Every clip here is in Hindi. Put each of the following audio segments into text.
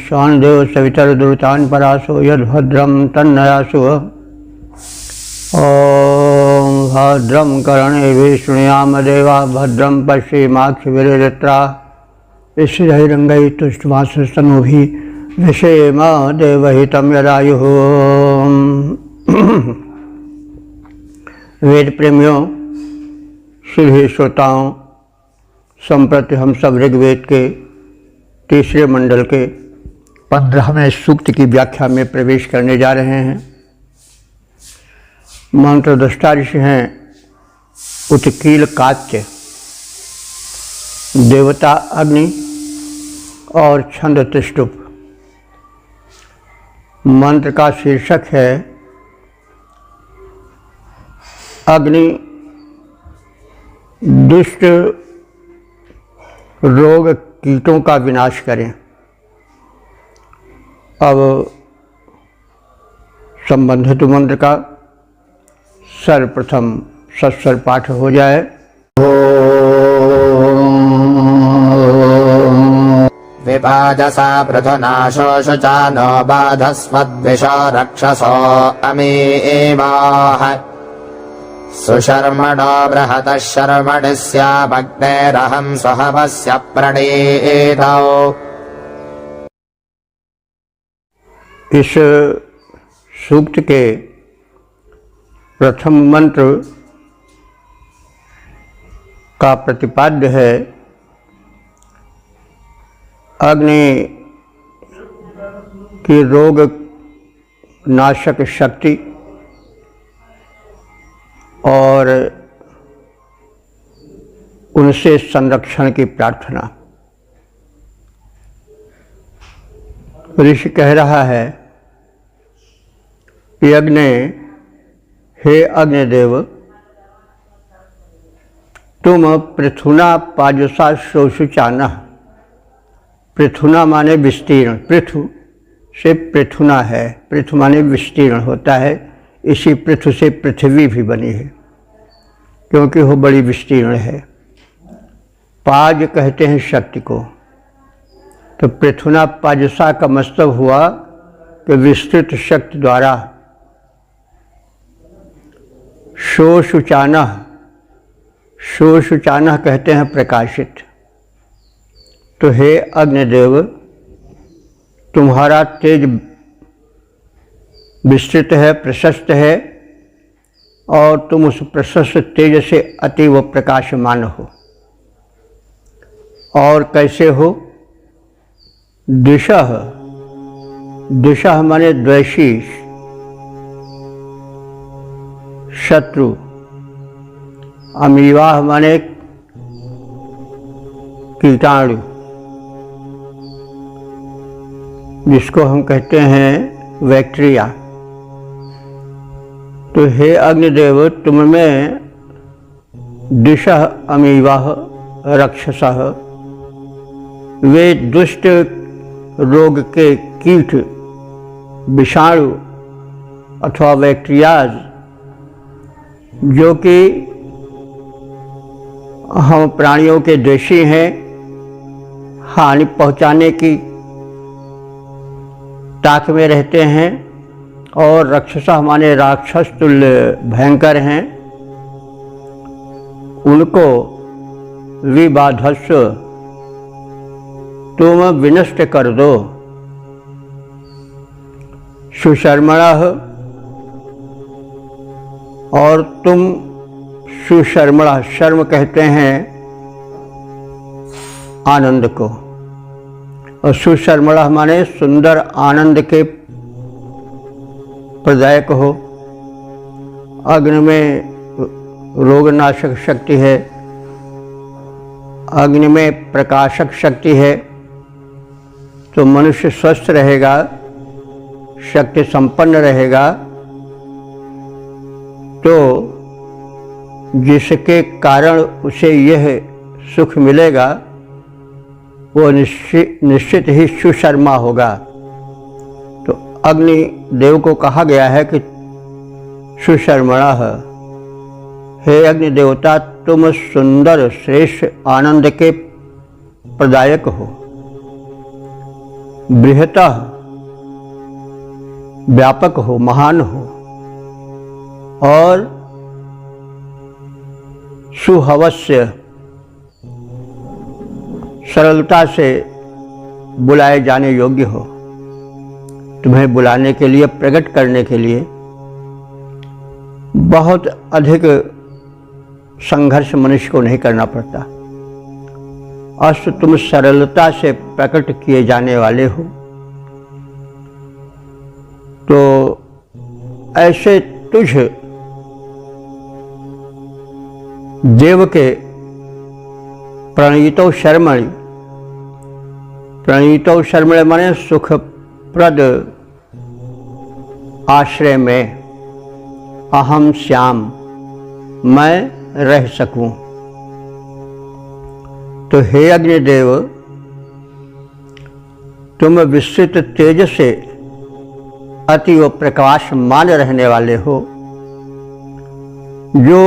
शानदेव सवितर्दुरितान् परासो यद्भद्रं तन्नयासु। ॐ भद्रं कर्णेभिः शृणुयाम देवा भद्रं पश्येमाक्षभिर्यजत्राः स्थिरैरङ्गैः तुष्टुवांसस्तनूभिः व्यशेम देवहितं यदायुः। वेद प्रेमियों, सभी श्रोताओं, संप्रति हम सब ऋग्वेद के तीसरे मंडल के 15वें सूक्त की व्याख्या में प्रवेश करने जा रहे हैं। मंत्र दृष्टा ऋषि हैं उत्कील कात्य, देवता अग्नि और छंद त्रिष्टुप। मंत्र का शीर्षक है अग्नि दुष्ट रोग कीटों का विनाश करें। अब संबंधित मंत्र का सर्वप्रथम सस्वर पाठ हो जाए। विपादसा पृथुनाशोषुचानो बाधस्मद्विषो रक्षसो अमीवाः सुशर्मणो बृहतः शर्मणि स्यामग्नेरहं स्वहवस्य प्रणीतौ। इस सूक्त के प्रथम मंत्र का प्रतिपाद्य है अग्नि की रोग नाशक शक्ति और उनसे संरक्षण की प्रार्थना। ऋषि कह रहा है कि हे अग्निदेव, तुम पृथुना पाजुषा शोषुचाना। पृथुना माने विस्तीर्ण, पृथु से पृथुना है, पृथु माने विस्तीर्ण होता है। इसी पृथु से पृथ्वी भी बनी है क्योंकि वो बड़ी विस्तीर्ण है। पाज कहते हैं शक्ति को, तो पृथुना पाजसा का मतलब हुआ कि विस्तृत शक्ति द्वारा। शोषुचाना, शोषुचाना कहते हैं प्रकाशित। तो हे अग्निदेव, तुम्हारा तेज विस्तृत है, प्रशस्त है और तुम उस प्रशस्त तेज से अतीव प्रकाशमान हो। और कैसे हो? दिशः, दिशः माने द्वेषी, शत्रु। अमीवाह माने कीटाणु, जिसको हम कहते हैं बैक्टीरिया। तो हे अग्निदेव, तुम में दिशः अमीवाह रक्षसः, वे दुष्ट रोग के कीट, विषाणु अथवा बैक्टीरियाज जो कि हम प्राणियों के द्वेषी हैं, हानि पहुंचाने की ताक में रहते हैं और राक्षस हमारे राक्षस तुल्य भयंकर हैं, उनको विबाधस्व तुम विनष्ट कर दो। सुशर्मणः, और तुम सुशर्मणः, शर्म कहते हैं आनंद को, और सुशर्मणः माने सुंदर आनंद के प्रदायक हो। अग्नि में रोगनाशक शक्ति है, अग्नि में प्रकाशक शक्ति है, तो मनुष्य स्वस्थ रहेगा, शक्ति संपन्न रहेगा। तो जिसके कारण उसे यह सुख मिलेगा वो निश्चित ही सुशर्मा होगा। तो अग्नि देव को कहा गया है कि सुशर्मणः, हे अग्नि देवता, तुम सुंदर श्रेष्ठ आनंद के प्रदायक हो। बृहतः व्यापक हो, महान हो और सुहवस्य सरलता से बुलाए जाने योग्य हो। तुम्हें बुलाने के लिए, प्रकट करने के लिए बहुत अधिक संघर्ष मनुष्य को नहीं करना पड़ता। अस्त तुम सरलता से प्रकट किए जाने वाले हो। तो ऐसे तुझ देव के प्रणीतो शर्मणि, प्रणीतो शर्मणि माने सुखप्रद आश्रय में अहम श्याम, मैं रह सकूं। तो हे अग्निदेव, तुम विस्तृत तेज से अति व प्रकाशमान रहने वाले हो। जो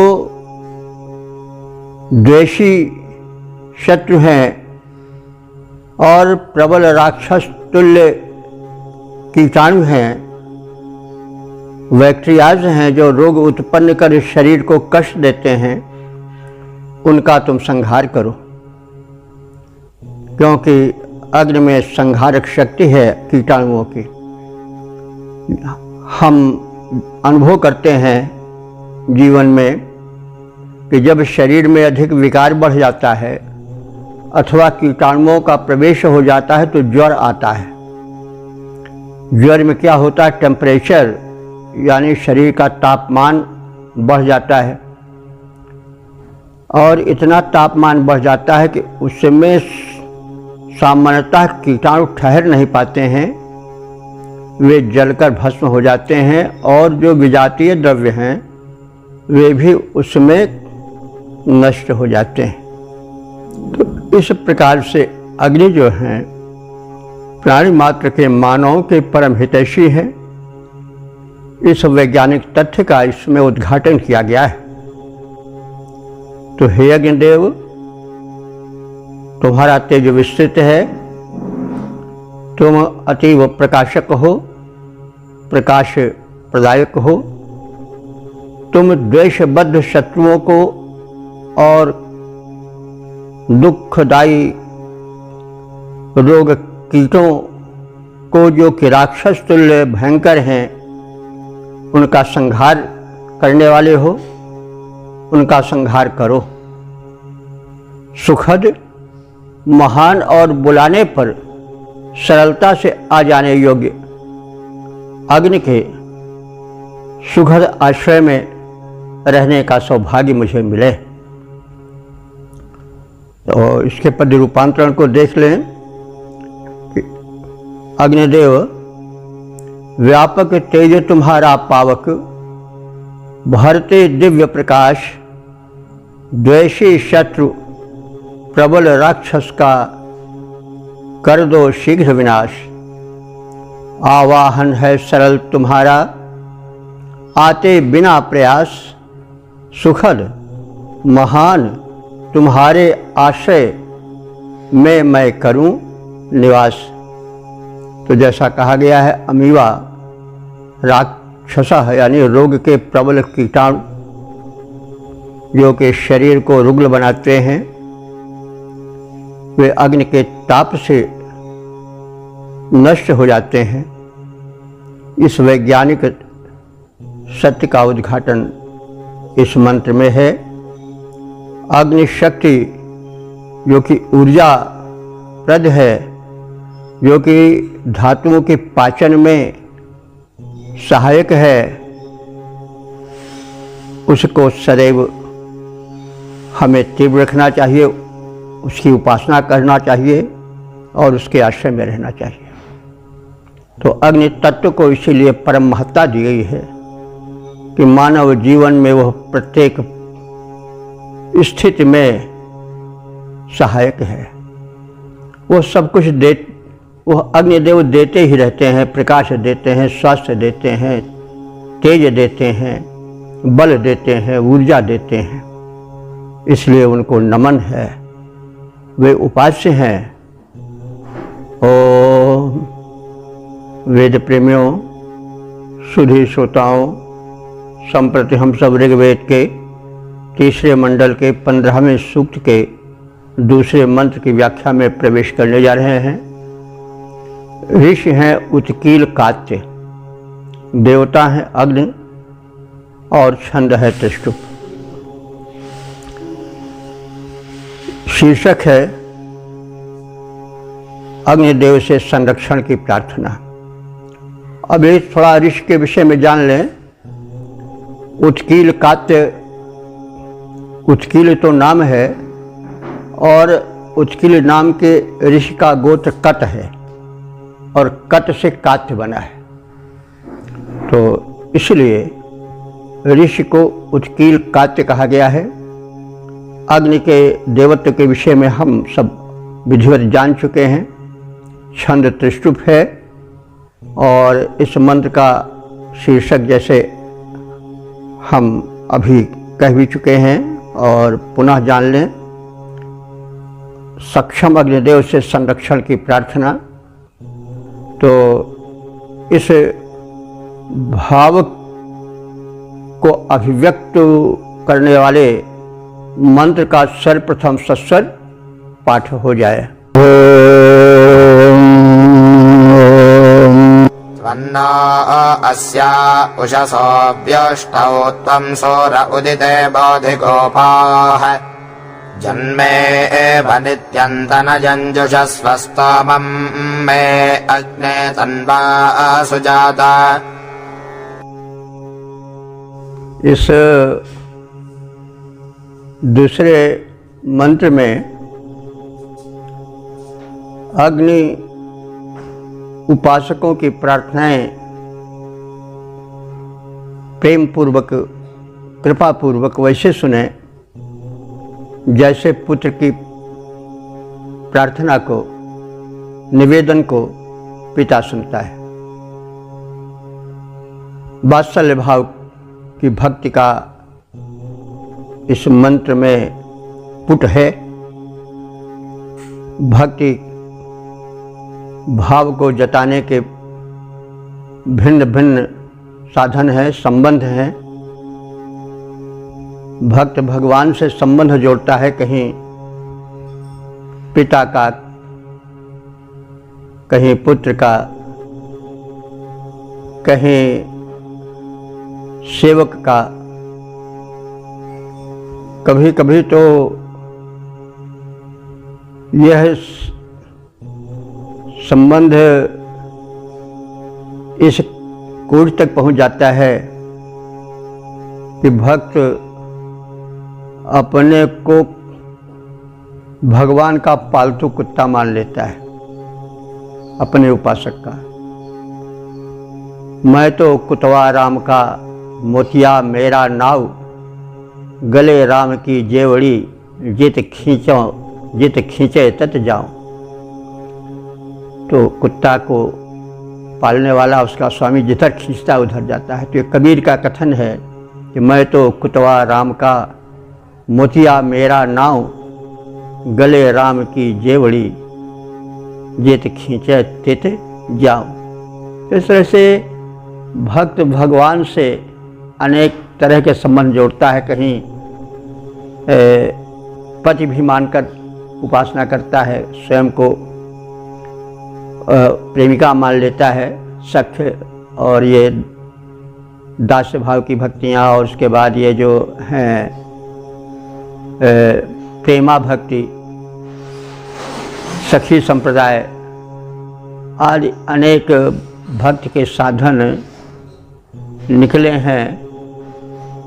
द्वेषी शत्रु हैं और प्रबल राक्षस तुल्य कीटाणु हैं, बैक्टीरियाज हैं जो रोग उत्पन्न कर शरीर को कष्ट देते हैं, उनका तुम संहार करो। क्योंकि अग्नि में संहारक शक्ति है कीटाणुओं की। हम अनुभव करते हैं जीवन में कि जब शरीर में अधिक विकार बढ़ जाता है अथवा कीटाणुओं का प्रवेश हो जाता है तो ज्वर आता है। ज्वर में क्या होता है? टेम्परेचर यानी शरीर का तापमान बढ़ जाता है और इतना तापमान बढ़ जाता है कि उसमें सामान्यतः कीटाणु ठहर नहीं पाते हैं, वे जलकर भस्म हो जाते हैं और जो विजातीय द्रव्य हैं वे भी उसमें नष्ट हो जाते हैं। तो इस प्रकार से अग्नि जो हैं प्राणी मात्र के मानव के परम हितैषी हैं। इस वैज्ञानिक तथ्य का इसमें उद्घाटन किया गया है। तो हे अग्निदेव, तुम्हारा तेज विस्तृत है, तुम अतीव प्रकाशक हो, प्रकाश प्रदायक हो। तुम द्वेषबद्ध शत्रुओं को और दुखदायी रोग कीटों को जो कि राक्षस तुल्य भयंकर हैं उनका संहार करने वाले हो, उनका संहार करो। सुखद, महान और बुलाने पर सरलता से आ जाने योग्य अग्नि के सुखद आश्रय में रहने का सौभाग्य मुझे मिले। तो इसके पद रूपांतरण को देख लें कि अग्निदेव, व्यापक तेज तुम्हारा पावक, भरते दिव्य प्रकाश, द्वेषी शत्रु प्रबल राक्षस का कर दो शीघ्र विनाश। आवाहन है सरल तुम्हारा, आते बिना प्रयास, सुखद महान तुम्हारे आश्रय में मैं करूं निवास। तो जैसा कहा गया है, अमीवा राक्षस यानी रोग के प्रबल कीटाणु जो कि शरीर को रुग्ण बनाते हैं, वे अग्नि के ताप से नष्ट हो जाते हैं। इस वैज्ञानिक सत्य का उद्घाटन इस मंत्र में है। अग्नि शक्ति जो कि ऊर्जा प्रद है, जो कि धातुओं के पाचन में सहायक है, उसको सदैव हमें तीव्र रखना चाहिए, उसकी उपासना करना चाहिए और उसके आश्रय में रहना चाहिए। तो अग्नि तत्व को इसीलिए परम महत्ता दी गई है कि मानव जीवन में वह प्रत्येक स्थिति में सहायक है। वो सब कुछ वह अग्निदेव देते ही रहते हैं, प्रकाश देते हैं, स्वास्थ्य देते हैं, तेज देते हैं, बल देते हैं, ऊर्जा देते हैं। इसलिए उनको नमन है, वे उपास्य हैं। ओम वेद प्रेमियों, सुधी श्रोताओं, संप्रति हम सब ऋग्वेद के तीसरे मंडल के 15वें सूक्त के दूसरे मंत्र की व्याख्या में प्रवेश करने जा रहे हैं। ऋषि हैं उत्कील कात्य, देवता हैं अग्नि और छंद है त्रिष्टुप। शीर्षक है अग्निदेव से संरक्षण की प्रार्थना। अब ये थोड़ा ऋषि के विषय में जान लें। उत्कील कात्य, उत्कील तो नाम है और उत्कील नाम के ऋषि का गोत्र कट है और कट से कात्य बना है, तो इसलिए ऋषि को उत्कील कात्य कहा गया है। अग्नि के देवत्व के विषय में हम सब विधिवत जान चुके हैं। छंद त्रिष्टुप है और इस मंत्र का शीर्षक जैसे हम अभी कह भी चुके हैं और पुनः जान लें। सक्षम अग्निदेव से संरक्षण की प्रार्थना। तो इस भाव को अभिव्यक्त करने वाले मंत्र का सर्वप्रथम सस्वर पाठ हो जाए। त्वन्नो अस्या उषसो व्योष्टौ त्वं सूर उदिते बोधिगोपाः जन्मे एव नित्यन्तनजञ्जुषस्वस्तमं मे अग्ने तन्वा सुजाता। इस दूसरे मंत्र में अग्नि उपासकों की प्रार्थनाएं प्रेम पूर्वक, कृपा पूर्वक वैसे सुने जैसे पुत्र की प्रार्थना को, निवेदन को पिता सुनता है। वात्सल्य भाव की भक्ति का इस मंत्र में पुट है। भक्ति भाव को जताने के भिन्न भिन्न साधन है, संबंध हैं। भक्त भगवान से संबंध जोड़ता है, कहीं पिता का, कहीं पुत्र का, कहीं सेवक का। कभी कभी तो यह संबंध इस कोट तक पहुंच जाता है कि भक्त अपने को भगवान का पालतू कुत्ता मान लेता है, अपने उपासक का। मैं तो कुतवा राम का, मोतिया मेरा नाव, गले राम की जेवड़ी, जित खींचे तत जाऊं। तो कुत्ता को पालने वाला, उसका स्वामी जिधर खींचता उधर जाता है। तो ये कबीर का कथन है कि मैं तो कुतवा राम का, मोतिया मेरा नाव, गले राम की जेवड़ी, जित खींचे तित जाऊं। इस तरह से भक्त भगवान से अनेक तरह के संबंध जोड़ता है। कहीं पति भी मानकर उपासना करता है, स्वयं को प्रेमिका मान लेता है, सख्य, और ये दास्य भाव की भक्तियाँ, और उसके बाद ये जो हैं प्रेमा भक्ति, सखी संप्रदाय आदि अनेक भक्ति के साधन निकले हैं,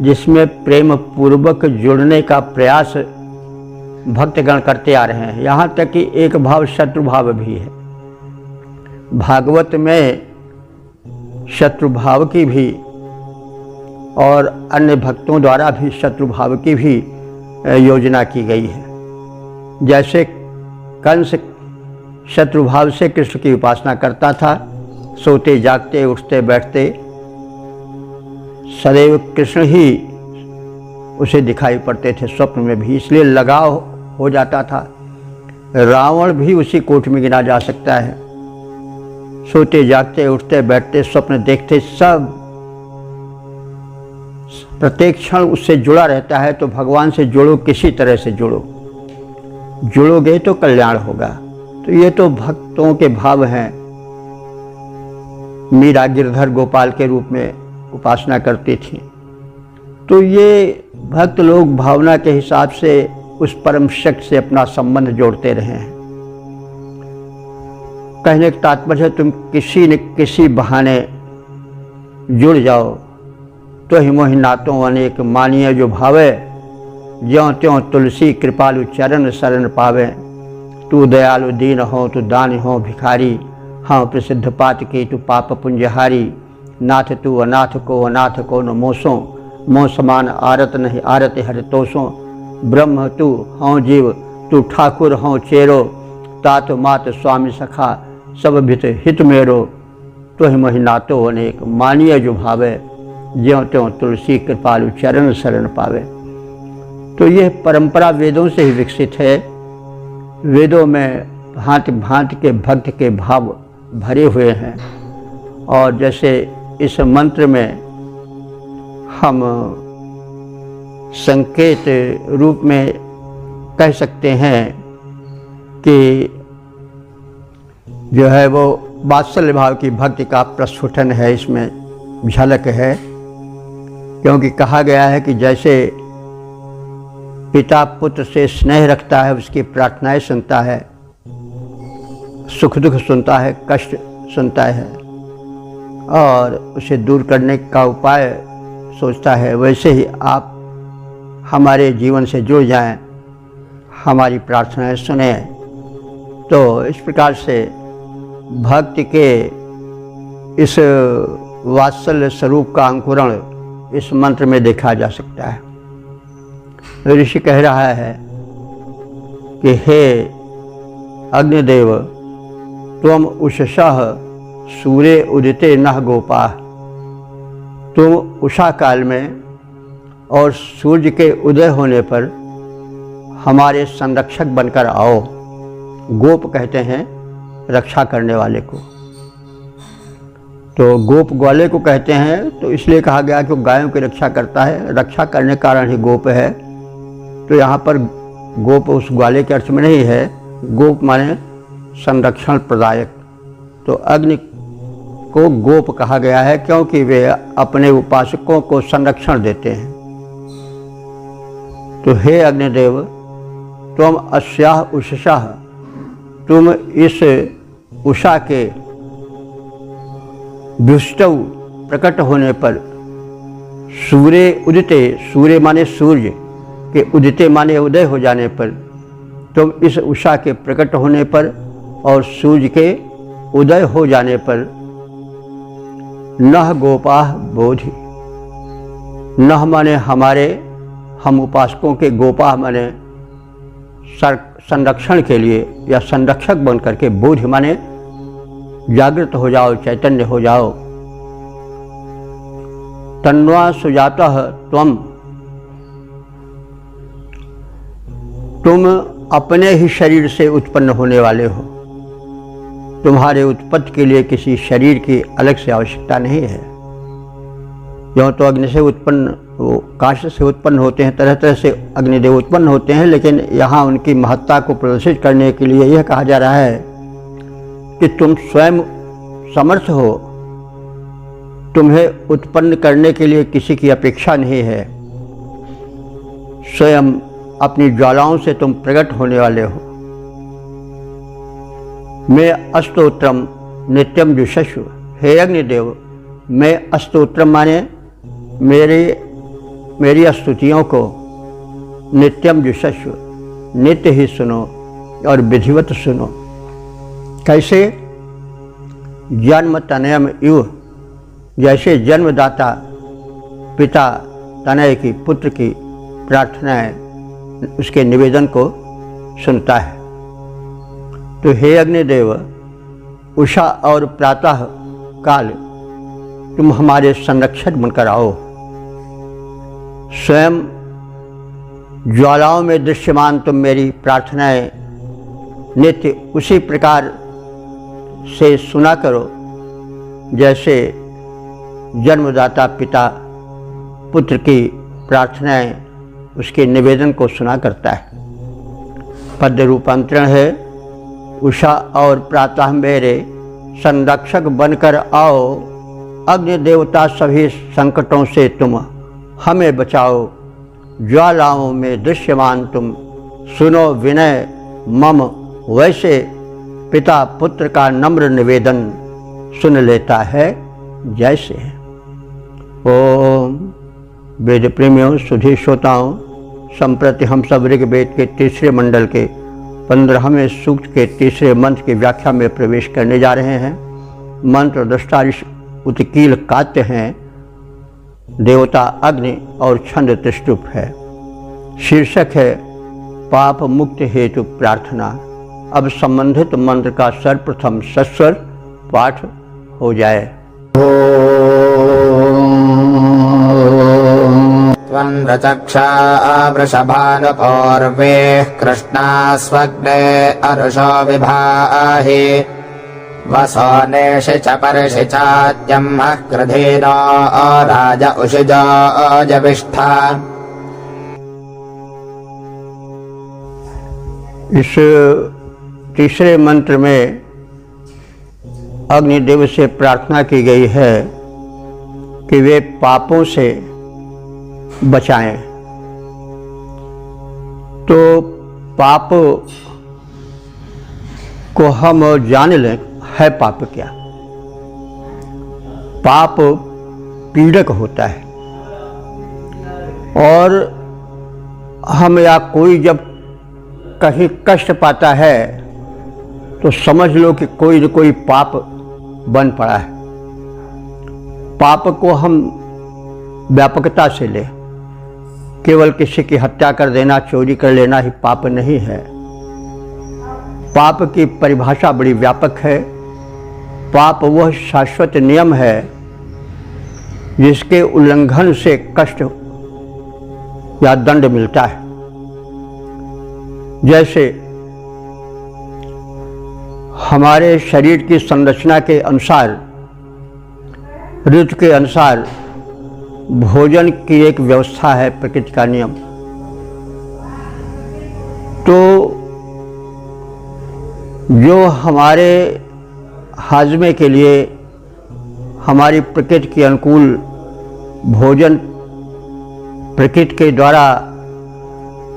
जिसमें प्रेम पूर्वक जुड़ने का प्रयास भक्तगण करते आ रहे हैं। यहाँ तक कि एक भाव शत्रु भाव भी है। भागवत में शत्रु भाव की भी और अन्य भक्तों द्वारा भी शत्रु भाव की भी योजना की गई है। जैसे कंस शत्रु भाव से कृष्ण की उपासना करता था, सोते जागते उठते बैठते सदैव कृष्ण ही उसे दिखाई पड़ते थे, स्वप्न में भी, इसलिए लगाव हो जाता था। रावण भी उसी कोट में गिना जा सकता है सोते जागते उठते बैठते स्वप्न देखते सब प्रत्येक क्षण उससे जुड़ा रहता है। तो भगवान से जुड़ो, किसी तरह से जुड़ो, जुड़ोगे तो कल्याण होगा। तो ये तो भक्तों के भाव हैं। मीरा गिरधर गोपाल के रूप में उपासना करती थी। तो ये भक्त लोग भावना के हिसाब से उस परम शक्ति से अपना संबंध जोड़ते रहे हैं। कहने का तात्पर्य है तुम किसी न किसी बहाने जुड़ जाओ तो ही मोहि नातों अनेक मानिए जो भावे, ज्यों त्यों तुलसी कृपालु चरण शरण पावे। तू दयालु दीन हो तू दानी हो भिखारी, हाँ प्रसिद्ध पात की तू पाप पुंजहारी। नाथ तू अनाथ को न मोसों, मोह समान आरत नहीं आरत हर तोसों। ब्रह्म तू हों जीव तू ठाकुर हों चेरो, तात मात स्वामी सखा सब भित हित मेरो। तो ही मोहि नातो अनेक मानिए जो भावे, ज्यों त्यों तुलसी कृपालु चरण शरण पावे। तो यह परंपरा वेदों से ही विकसित है। वेदों में भांति भांति के भक्त के भाव भरे हुए हैं। और जैसे इस मंत्र में हम संकेत रूप में कह सकते हैं कि जो है वो वात्सल्य भाव की भक्ति का प्रस्फुटन है, इसमें झलक है। क्योंकि कहा गया है कि जैसे पिता पुत्र से स्नेह रखता है, उसकी प्रार्थनाएं सुनता है, सुख दुख सुनता है, कष्ट सुनता है और उसे दूर करने का उपाय सोचता है, वैसे ही आप हमारे जीवन से जुड़ जाएं, हमारी प्रार्थनाएं सुने। तो इस प्रकार से भक्ति के इस वात्सल्य स्वरूप का अंकुरण इस मंत्र में देखा जा सकता है। ऋषि कह रहा है कि हे अग्निदेव, त्वम उषसः सूर्य उदिते नः गोपाः। तुम उषा काल में और सूर्य के उदय होने पर हमारे संरक्षक बनकर आओ। गोप कहते हैं रक्षा करने वाले को। तो गोप ग्वाले को कहते हैं, तो इसलिए कहा गया कि वो गायों की रक्षा करता है, रक्षा करने के कारण ही गोप है। तो यहाँ पर गोप उस ग्वाले के अर्थ में नहीं है, गोप माने संरक्षण प्रदायक। तो अग्नि को गोप कहा गया है क्योंकि वे अपने उपासकों को संरक्षण देते हैं। तो हे अग्निदेव, तुम अस्याह उषसः, तुम इस उषा के दुष्टव प्रकट होने पर, सूर्य उदिते, सूर्य माने सूर्य के उदिते माने उदय हो जाने पर, तुम इस उषा के प्रकट होने पर और सूर्य के उदय हो जाने पर नह गोपाः बोधि। नह माने हमारे, हम उपासकों के, गोपाः माने संरक्षण के लिए या संरक्षक बन करके, बोधि माने जागृत हो जाओ, चैतन्य हो जाओ। तन्वा सुजातः त्वम, तुम अपने ही शरीर से उत्पन्न होने वाले हो। तुम्हारे उत्पत्ति के लिए किसी शरीर की अलग से आवश्यकता नहीं है। जो तो अग्नि से उत्पन्न, वो काष्ठ से उत्पन्न होते हैं, तरह तरह से अग्निदेव उत्पन्न होते हैं, लेकिन यहाँ उनकी महत्ता को प्रदर्शित करने के लिए यह कहा जा रहा है कि तुम स्वयं समर्थ हो, तुम्हें उत्पन्न करने के लिए किसी की अपेक्षा नहीं है। स्वयं अपनी ज्वालाओं से तुम प्रकट होने वाले हो। मैं अस्तोत्रम नित्यम जुषस्व, हे अग्निदेव, मैं अस्तोत्रम माने मेरी स्तुतियों को नित्यम जुषस्व, नित्य ही सुनो और विधिवत सुनो। कैसे? जन्म तनयम इव, जैसे जन्मदाता पिता तनय की, पुत्र की प्रार्थनाएं, उसके निवेदन को सुनता है। तो हे अग्निदेव, उषा और प्रातः काल तुम हमारे संरक्षक बनकर आओ। स्वयं ज्वालाओं में दृश्यमान तुम मेरी प्रार्थनाएं नित्य उसी प्रकार से सुना करो जैसे जन्मदाता पिता पुत्र की प्रार्थनाएं, उसके निवेदन को सुना करता है। पद्य रूपांतरण है, उषा और प्रातः मेरे संरक्षक बनकर आओ, अग्नि देवता सभी संकटों से तुम हमें बचाओ, ज्वालाओं में दृश्यमान तुम सुनो विनय मम, वैसे पिता पुत्र का नम्र निवेदन सुन लेता है जैसे। ओम। वेद प्रेमियों, सुधी श्रोताओं, संप्रति हम सब ऋग्वेद के तीसरे मंडल के 15वें सूक्त के तीसरे मंत्र की व्याख्या में प्रवेश करने जा रहे हैं। मंत्र दृष्टा उत्कील कात्य हैं, देवता अग्नि और छंद त्रिष्टुप है। शीर्षक है पाप मुक्त हेतु प्रार्थना। अब संबंधित मंत्र का सर्वप्रथम सस्वर पाठ हो जाए। त्वन्रचक्षा वृषभानुपूर्वे कृष्णास्वग्ने अरुषो विभाहि, वसो नेषि च पर्षि चाद्यम्मः कृधीनो राज उषिजो जविष्ठा। इस तीसरे मंत्र में अग्निदेव से प्रार्थना की गई है कि वे पापों से बचाएं। तो पाप को हम जान लें, है पाप क्या? पाप पीड़क होता है, और हम या कोई जब कहीं कष्ट पाता है तो समझ लो कि कोई न कोई पाप बन पड़ा है। पाप को हम व्यापकता से लें, केवल किसी की हत्या कर देना, चोरी कर लेना ही पाप नहीं है। पाप की परिभाषा बड़ी व्यापक है। पाप वह शाश्वत नियम है जिसके उल्लंघन से कष्ट या दंड मिलता है। जैसे हमारे शरीर की संरचना के अनुसार, ऋतु के अनुसार भोजन की एक व्यवस्था है, प्रकृति का नियम। तो जो हमारे हाजमे के लिए हमारी प्रकृति के अनुकूल भोजन प्रकृति के द्वारा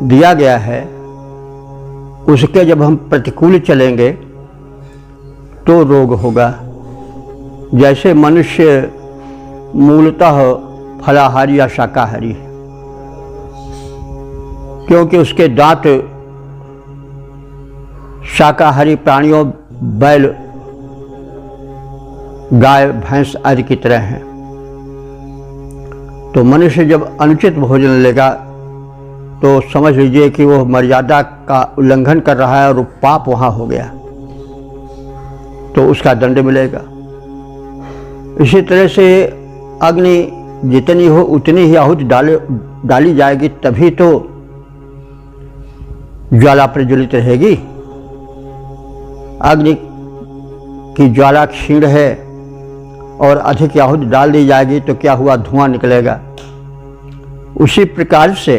दिया गया है, उसके जब हम प्रतिकूल चलेंगे तो रोग होगा। जैसे मनुष्य मूलतः फलाहारी या शाकाहारी है, क्योंकि उसके दांत शाकाहारी प्राणियों, बैल, गाय, भैंस आदि की तरह हैं। तो मनुष्य जब अनुचित भोजन लेगा तो समझ लीजिए कि वो मर्यादा का उल्लंघन कर रहा है और वो पाप वहाँ हो गया, तो उसका दंड मिलेगा। इसी तरह से अग्नि जितनी हो उतनी ही आहुति डाली जाएगी, तभी तो ज्वाला प्रज्वलित रहेगी। अग्नि की ज्वाला क्षीण है और अधिक आहुति डाल दी जाएगी तो क्या हुआ, धुआं निकलेगा। उसी प्रकार से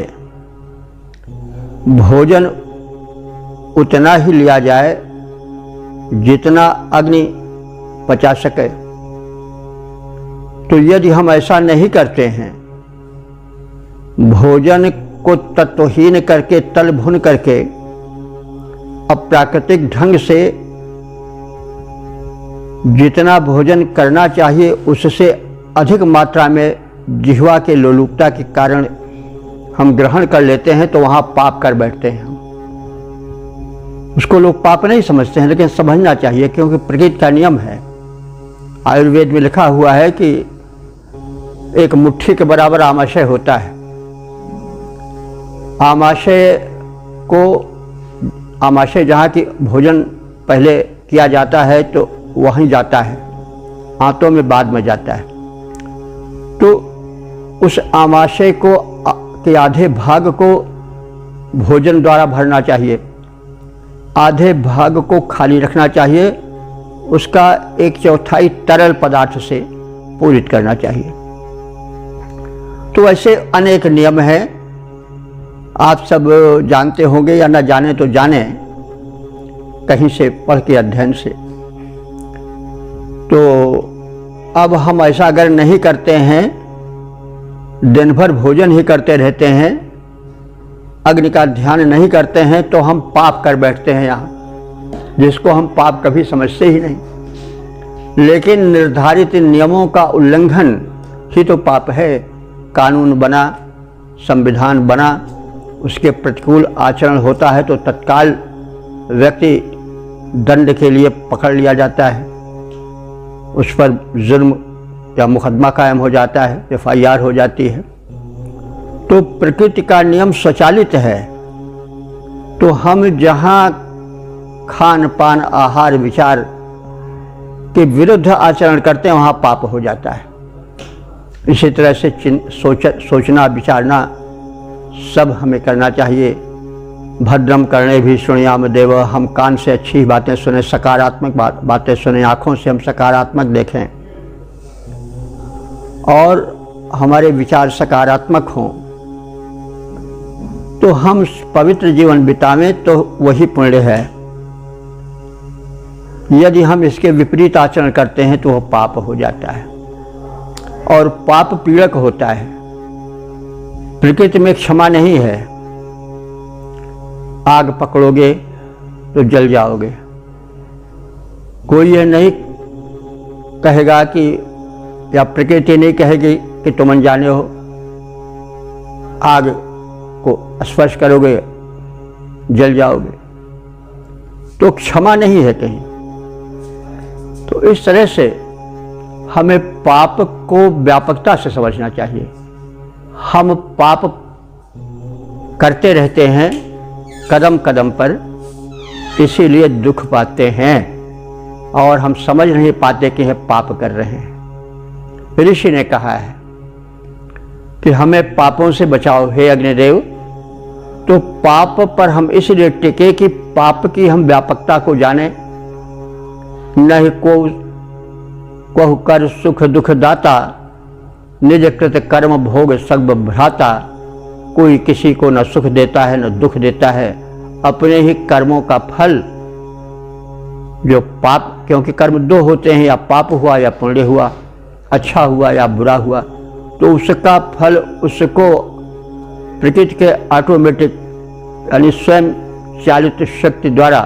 भोजन उतना ही लिया जाए जितना अग्नि पचा सके। तो यदि हम ऐसा नहीं करते हैं, भोजन को तत्वहीन करके, तल भुन करके अप्राकृतिक ढंग से जितना भोजन करना चाहिए उससे अधिक मात्रा में जिह्वा के लोलुपता के कारण हम ग्रहण कर लेते हैं, तो वहाँ पाप कर बैठते हैं। उसको लोग पाप नहीं समझते हैं, लेकिन समझना चाहिए, क्योंकि प्रकृति का नियम है। आयुर्वेद में लिखा हुआ है कि एक मुट्ठी के बराबर आमाशय होता है। आमाशय जहाँ की भोजन पहले किया जाता है तो वहीं जाता है, आंतों में बाद में जाता है। तो उस आमाशय को के आधे भाग को भोजन द्वारा भरना चाहिए, आधे भाग को खाली रखना चाहिए, उसका 1/4 तरल पदार्थ से पूरित करना चाहिए। तो ऐसे अनेक नियम हैं, आप सब जानते होंगे या न जाने तो जाने, कहीं से पढ़ के अध्ययन से। तो अब हम ऐसा अगर नहीं करते हैं, दिन भर भोजन ही करते रहते हैं, अग्नि का ध्यान नहीं करते हैं, तो हम पाप कर बैठते हैं यहाँ, जिसको हम पाप कभी समझते ही नहीं। लेकिन निर्धारित नियमों का उल्लंघन ही तो पाप है। कानून बना, संविधान बना, उसके प्रतिकूल आचरण होता है तो तत्काल व्यक्ति दंड के लिए पकड़ लिया जाता है, उस पर जुर्म या मुकदमा कायम हो जाता है, FIR हो जाती है। तो प्रकृति का नियम स्वचालित है। तो हम जहाँ खान पान आहार विचार के विरुद्ध आचरण करते हैं वहाँ पाप हो जाता है। इसी तरह से सोचना विचारना सब हमें करना चाहिए। भद्रम करणे भी शृणुयाम देव, हम कान से अच्छी बातें सुने, सकारात्मक बातें सुने, आँखों से हम सकारात्मक देखें और हमारे विचार सकारात्मक हों, तो हम पवित्र जीवन बितावें तो वही पुण्य है। यदि हम इसके विपरीत आचरण करते हैं तो वह पाप हो जाता है और पाप पीड़क होता है। प्रकृति में क्षमा नहीं है। आग पकड़ोगे तो जल जाओगे। कोई ये नहीं कहेगा कि, या प्रकृति नहीं कहेगी कि तुम अनजाने हो, आग को स्पर्श करोगे जल जाओगे। तो क्षमा नहीं है कहीं। तो इस तरह से हमें पाप को व्यापकता से समझना चाहिए। हम पाप करते रहते हैं कदम कदम पर, इसीलिए दुख पाते हैं और हम समझ नहीं पाते कि हम पाप कर रहे हैं। ऋषि ने कहा है कि हमें पापों से बचाओ हे अग्निदेव। तो पाप पर हम इसलिए टिके कि पाप की हम व्यापकता को जाने। नहीं को कर सुख दुख दाता, निज कृत कर्म भोग सब भ्राता। कोई किसी को न सुख देता है न दुख देता है, अपने ही कर्मों का फल जो पाप, क्योंकि कर्म दो होते हैं, या पाप हुआ या पुण्य हुआ, अच्छा हुआ या बुरा हुआ, तो उसका फल उसको प्रकृति के ऑटोमेटिक यानी स्वयं चालित शक्ति द्वारा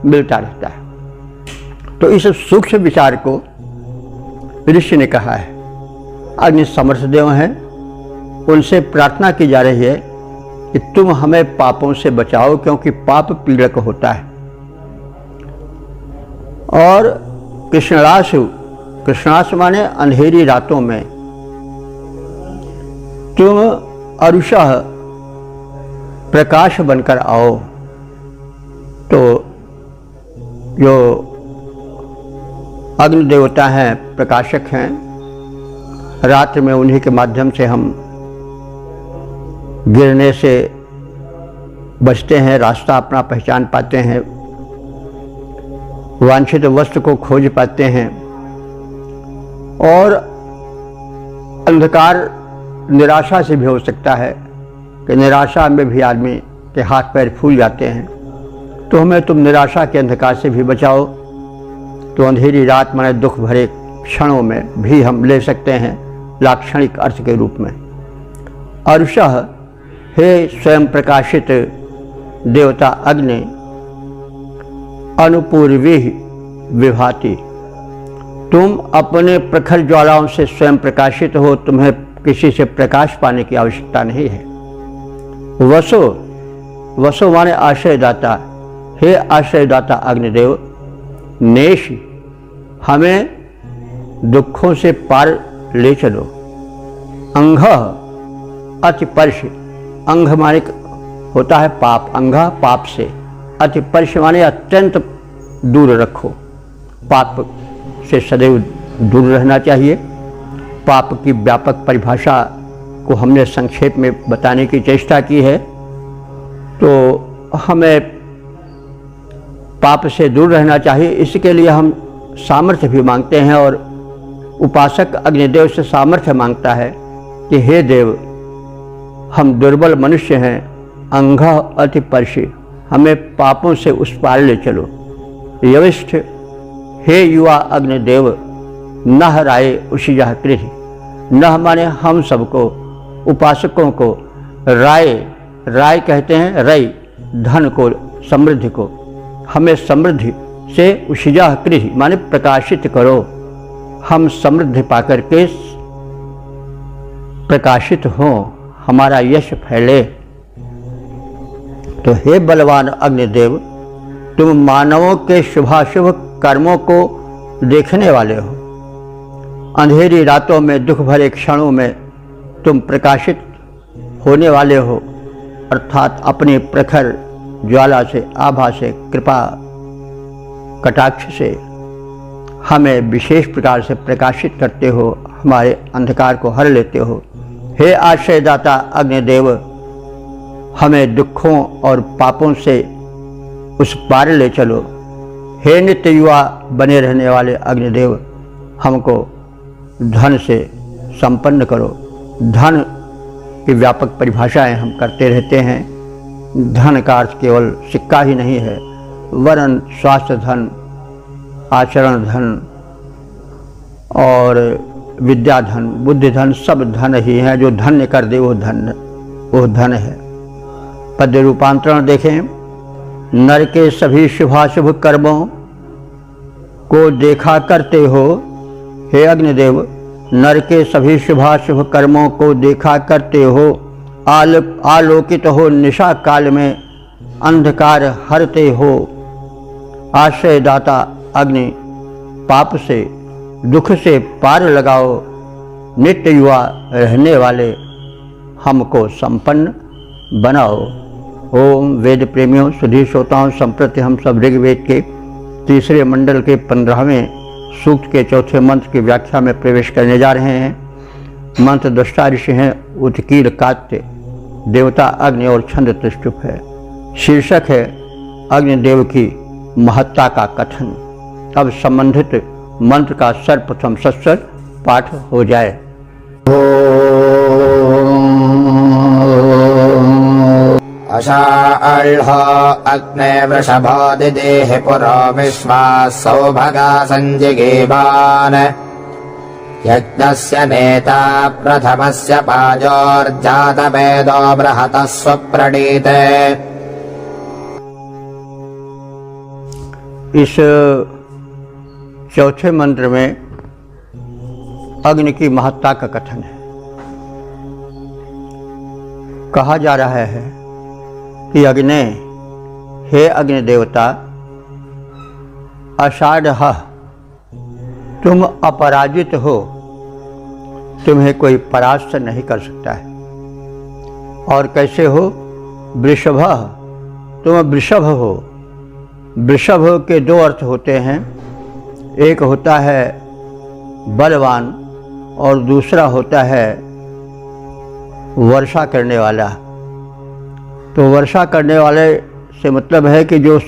मिलता रहता है। तो इस सूक्ष्म विचार को ऋषि ने कहा है। अग्नि समर्थ देव हैं, उनसे प्रार्थना की जा रही है कि तुम हमें पापों से बचाओ, क्योंकि पाप पीड़क होता है। और कृष्णासु माने अंधेरी रातों में तुम अरुषः प्रकाश बनकर आओ। तो जो अग्नि देवता हैं, प्रकाशक हैं, रात्रि में उन्हीं के माध्यम से हम गिरने से बचते हैं, रास्ता अपना पहचान पाते हैं, वांछित वस्तु को खोज पाते हैं। और अंधकार निराशा से भी हो सकता है कि निराशा में भी आदमी के हाथ पैर फूल जाते हैं। तो हमें तुम निराशा के अंधकार से भी बचाओ। तो अंधेरी रात माने दुख भरे क्षणों में भी हम ले सकते हैं लाक्षणिक अर्थ के रूप में। अरुषः हे स्वयं प्रकाशित देवता अग्नि, अनुपूर्वी विभाति, तुम अपने प्रखर ज्वालाओं से स्वयं प्रकाशित हो, तुम्हें किसी से प्रकाश पाने की आवश्यकता नहीं है। वसो, वसो माने आश्रयदाता, हे आश्रयदाता अग्निदेव, नेश, हमें दुखों से पार ले चलो। अंघ अतिपर्श, अंघ माने होता है पाप, अंघा पाप से, अतिपर्श माने अत्यंत दूर रखो। पाप से सदैव दूर रहना चाहिए। पाप की व्यापक परिभाषा को हमने संक्षेप में बताने की चेष्टा की है। तो हमें पाप से दूर रहना चाहिए। इसके लिए हम सामर्थ्य भी मांगते हैं और उपासक अग्निदेव से सामर्थ्य मांगता है कि हे देव, हम दुर्बल मनुष्य हैं, अंधा अति परशी, हमें पापों से उस पार ले चलो। यविष्ठ, हे युवा अग्निदेव, नह राय उषिजा कृधि। नह माने हम सबको, उपासकों को, राय, राय कहते हैं रई, धन को, समृद्धि को, हमें समृद्धि से उषिजा कृधि माने प्रकाशित करो, हम समृद्धि पाकर के प्रकाशित हों, हमारा यश फैले। तो हे बलवान अग्निदेव, तुम मानवों के शुभाशुभ कर्मों को देखने वाले हो। अंधेरी रातों में, दुख भरे क्षणों में तुम प्रकाशित होने वाले हो, अर्थात अपनी प्रखर ज्वाला से, आभा से, कृपा कटाक्ष से हमें विशेष प्रकार से प्रकाशित करते हो, हमारे अंधकार को हर लेते हो। हे आश्रयदाता अग्निदेव, हमें दुखों और पापों से उस पार ले चलो। हे नित्य युवा बने रहने वाले अग्निदेव, हमको धन से संपन्न करो। धन की व्यापक परिभाषाएं हम करते रहते हैं। धन का अर्थ केवल सिक्का ही नहीं है, वरन स्वास्थ्य धन, आचरण धन और विद्या धन, बुद्धि धन, सब धन ही हैं। जो धन्य कर दे वो धन है। पद्य रूपांतरण देखें। नर के सभी शुभाशुभ कर्मों को देखा करते हो, हे अग्निदेव, नर के सभी शुभाशुभ कर्मों को देखा करते हो। आलोकित हो निशा काल में, अंधकार हरते हो। आश्रयदाता अग्नि, पाप से, दुख से पार लगाओ। नित्य युवा रहने वाले हमको संपन्न बनाओ। ओम वेद प्रेमियों, सुधी श्रोताओं, संप्रति हम सब ऋग्वेद के तीसरे मंडल के 15वें सूक्त के चौथे मंत्र की व्याख्या में प्रवेश करने जा रहे हैं। मंत्र दृष्टा ऋषि हैं उत्कील कात्य, देवता अग्नि और छंद त्रिष्टुप है। शीर्षक है अग्निदेव की महत्ता का कथन। अब संबंधित मंत्र का सर्वप्रथम सस्वर पाठ हो जाए। अशाल्ह अग्ने वृषभादिदेह पुरो विश्वाः सौभगा सञ्जिगीवान् यज्ञस्य नेता प्रथमस्य पाजोर्जातवेदो बृहतः स्वप्रणीते। इस चौथे मंत्र में अग्नि की महत्ता का कथन है। कहा जा रहा है कि अग्नि, हे अग्नि देवता, अषाढ़, तुम अपराजित हो, तुम्हें कोई परास्त नहीं कर सकता है। और कैसे हो? वृषभ, तुम वृषभ हो। वृषभ के दो अर्थ होते हैं, एक होता है बलवान और दूसरा होता है वर्षा करने वाला। तो वर्षा करने वाले से मतलब है कि जो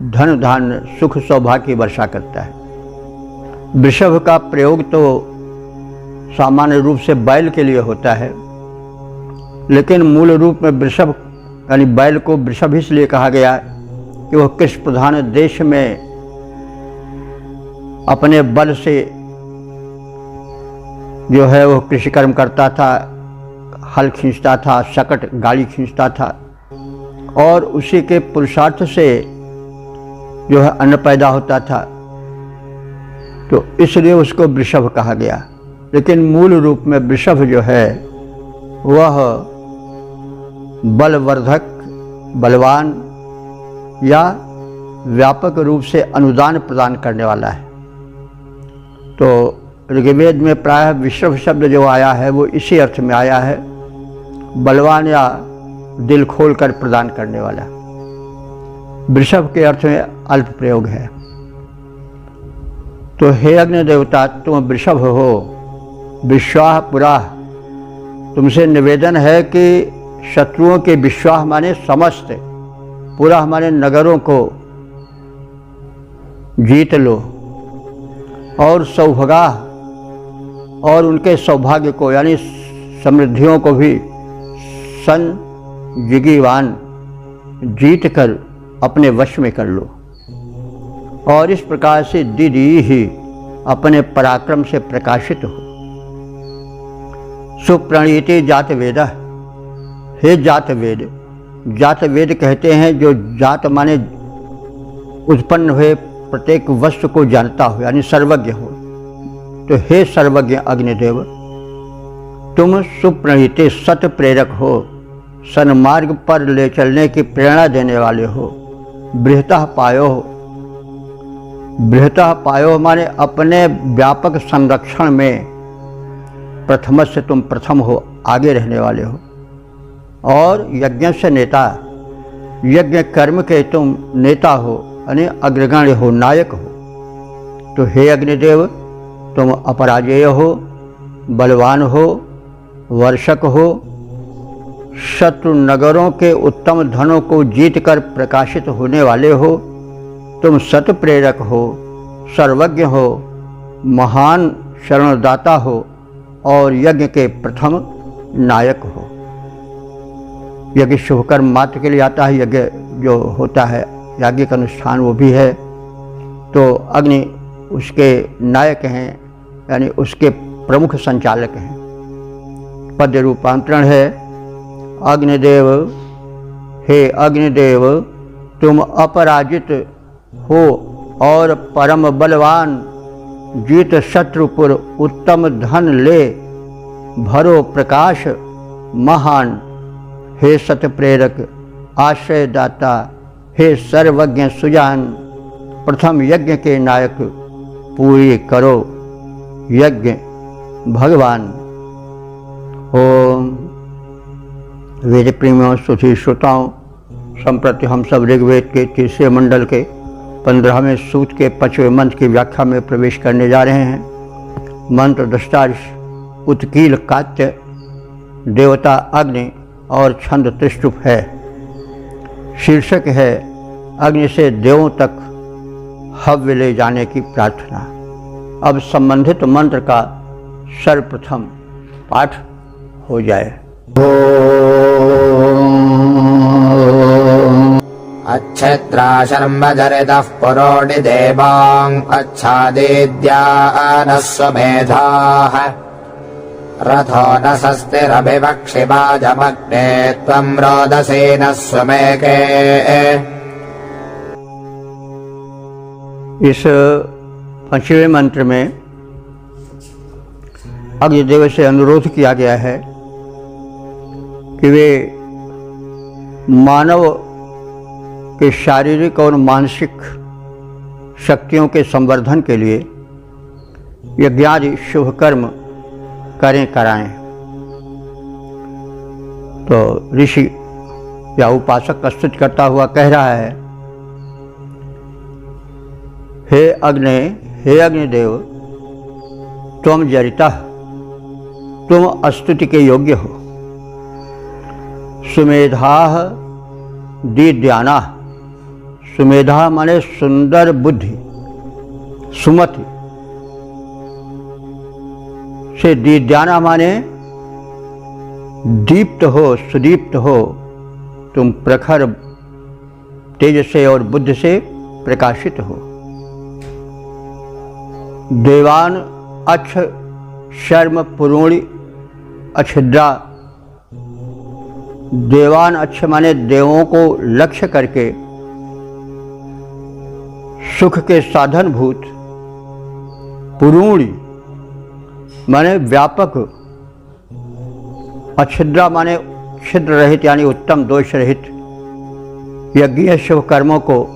धन धान्य सुख सौभाग्य की वर्षा करता है। वृषभ का प्रयोग तो सामान्य रूप से बैल के लिए होता है, लेकिन मूल रूप में वृषभ यानी बैल को वृषभ इसलिए कहा गया कि वह कृषि प्रधान देश में अपने बल से जो है वह कृषि कर्म करता था, हल खींचता था, शकट गाड़ी खींचता था और उसी के पुरुषार्थ से जो है अन्न पैदा होता था, तो इसलिए उसको वृषभ कहा गया। लेकिन मूल रूप में वृषभ जो है वह बलवर्धक, बलवान या व्यापक रूप से अनुदान प्रदान करने वाला है। तो ऋग्वेद में प्रायः वृषभ शब्द जो आया है वो इसी अर्थ में आया है, बलवान या दिल खोल कर प्रदान करने वाला। वृषभ के अर्थ में अल्प प्रयोग है। तो हे अग्नि देवता, तुम वृषभ हो। विश्वाह पुरा, तुमसे निवेदन है कि शत्रुओं के विश्वाह माने समस्त, पुरा माने नगरों को जीत लो। और सौभागा और उनके सौभाग्य को यानी समृद्धियों को भी संजीवान जीत कर अपने वश में कर लो। और इस प्रकार से दीदी ही अपने पराक्रम से प्रकाशित हो। सुप्रणीति जात वेद, हे जात वेद। जात वेद कहते हैं जो जात माने उत्पन्न हुए प्रत्येक वस्तु को जानता हो यानी सर्वज्ञ हो। तो हे सर्वज्ञ अग्निदेव, तुम सुप्रणीति सत प्रेरक हो, सन्मार्ग पर ले चलने की प्रेरणा देने वाले हो। बृहतः पायो हो, बृहतः पायो माने अपने व्यापक संरक्षण में प्रथम से तुम प्रथम हो, आगे रहने वाले हो। और यज्ञ से नेता, यज्ञ कर्म के तुम नेता हो यानी अग्रगण्य हो, नायक हो। तो हे अग्निदेव, तुम अपराजेय हो, बलवान हो, वर्षक हो, शत्रु नगरों के उत्तम धनों को जीतकर प्रकाशित होने वाले हो। तुम सत प्रेरक हो, सर्वज्ञ हो, महान शरणदाता हो और यज्ञ के प्रथम नायक हो। यज्ञ शुभकर्म मात्र के लिए आता है। यज्ञ जो होता है याज्ञिक अनुष्ठान वो भी है। तो अग्नि उसके नायक हैं यानी उसके प्रमुख संचालक हैं। पद रूपांतरण है अग्निदेव, हे अग्निदेव, तुम अपराजित हो और परम बलवान, जीत शत्रुपुर उत्तम धन ले, भरो प्रकाश महान। हे सत प्रेरक आश्रयदाता, हे सर्वज्ञ सुजान, प्रथम यज्ञ के नायक पूरी करो यज्ञ भगवान। ओम। वेद प्रेमियों सुधी श्रोताओं, संप्रति हम सब ऋग्वेद के 3 मंडल के 15वें सूक्त के 5वें मंत्र की व्याख्या में प्रवेश करने जा रहे हैं। मंत्र दृष्टा उत्कील कात्य, देवता अग्नि और छंद त्रिष्टुप है। शीर्षक है अग्नि से देवों तक हव्य ले जाने की प्रार्थना। अब संबंधित मंत्र का सर्वप्रथम पाठ हो जाए। अच्छेत्रा शर्मजरितः पुरोडि देवां अच्छादिद्यानः स्वमेधाः रथो न स्वस्तिरभिवक्षिवाजमग्ने त्वं रोदसेन स्वमेके। इस 5वें मंत्र में अग्निदेव से अनुरोध किया गया है कि वे मानव के शारीरिक और मानसिक शक्तियों के संवर्धन के लिए यज्ञादि शुभ कर्म कराएं। तो ऋषि या उपासक का स्तुति करता हुआ कह रहा है, हे अग्नि, हे अग्निदेव, तुम जरिता, तुम स्तुति के योग्य हो। सुमेधा दीद्याना, सुमेधा माने सुंदर बुद्धि, सुमति से दीद्याना माने दीप्त हो, सुदीप्त हो। तुम प्रखर तेज से और बुद्धि से प्रकाशित हो। देवान अक्ष शर्म पुरोणि अच्छिद्रा, देवान अक्ष माने देवों को लक्ष्य करके सुख के साधनभूत, पुरूणी माने व्यापक, अच्छिद्रा माने छिद्र रहित यानी उत्तम दोष रहित यज्ञ शुभ कर्मों को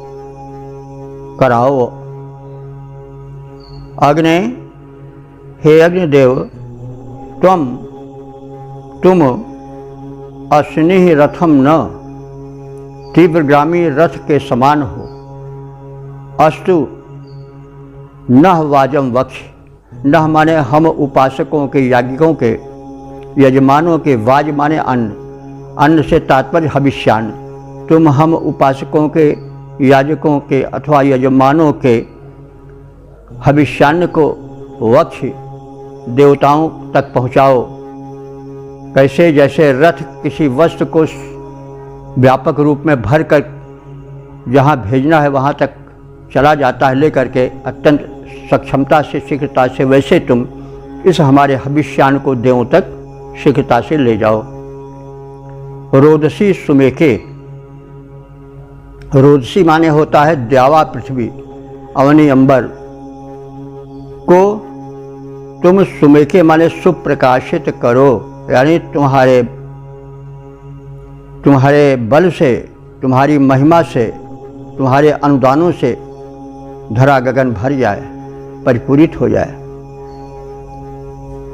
कराओ। अग्नि, हे अग्निदेव, तुम अश्नि रथम न, तीव्रगामी रथ के समान हो। अस्तु नह वाजम वक्ष, नह माने हम उपासकों के, याज्ञिकों के, यजमानों के, वाज माने अन्न, अन्न से तात्पर्य हविष्यान्न। तुम हम उपासकों के, याजकों के अथवा यजमानों के हविष्यान्न को वक्ष देवताओं तक पहुँचाओ। कैसे? जैसे रथ किसी वस्तु को व्यापक रूप में भर कर जहाँ भेजना है वहाँ तक चला जाता है लेकर के अत्यंत सक्षमता से, शीघ्रता से, वैसे तुम इस हमारे हविष्यान्न को देवों तक शीघ्रता से ले जाओ। रोदसी सुमेके, रोदसी माने होता है द्यावा पृथ्वी, अवनी अंबर को तुम सुमेके माने सुप्रकाशित करो, यानी तुम्हारे बल से, तुम्हारी महिमा से, तुम्हारे अनुदानों से धरा गगन भर जाए, परिपूरित हो जाए।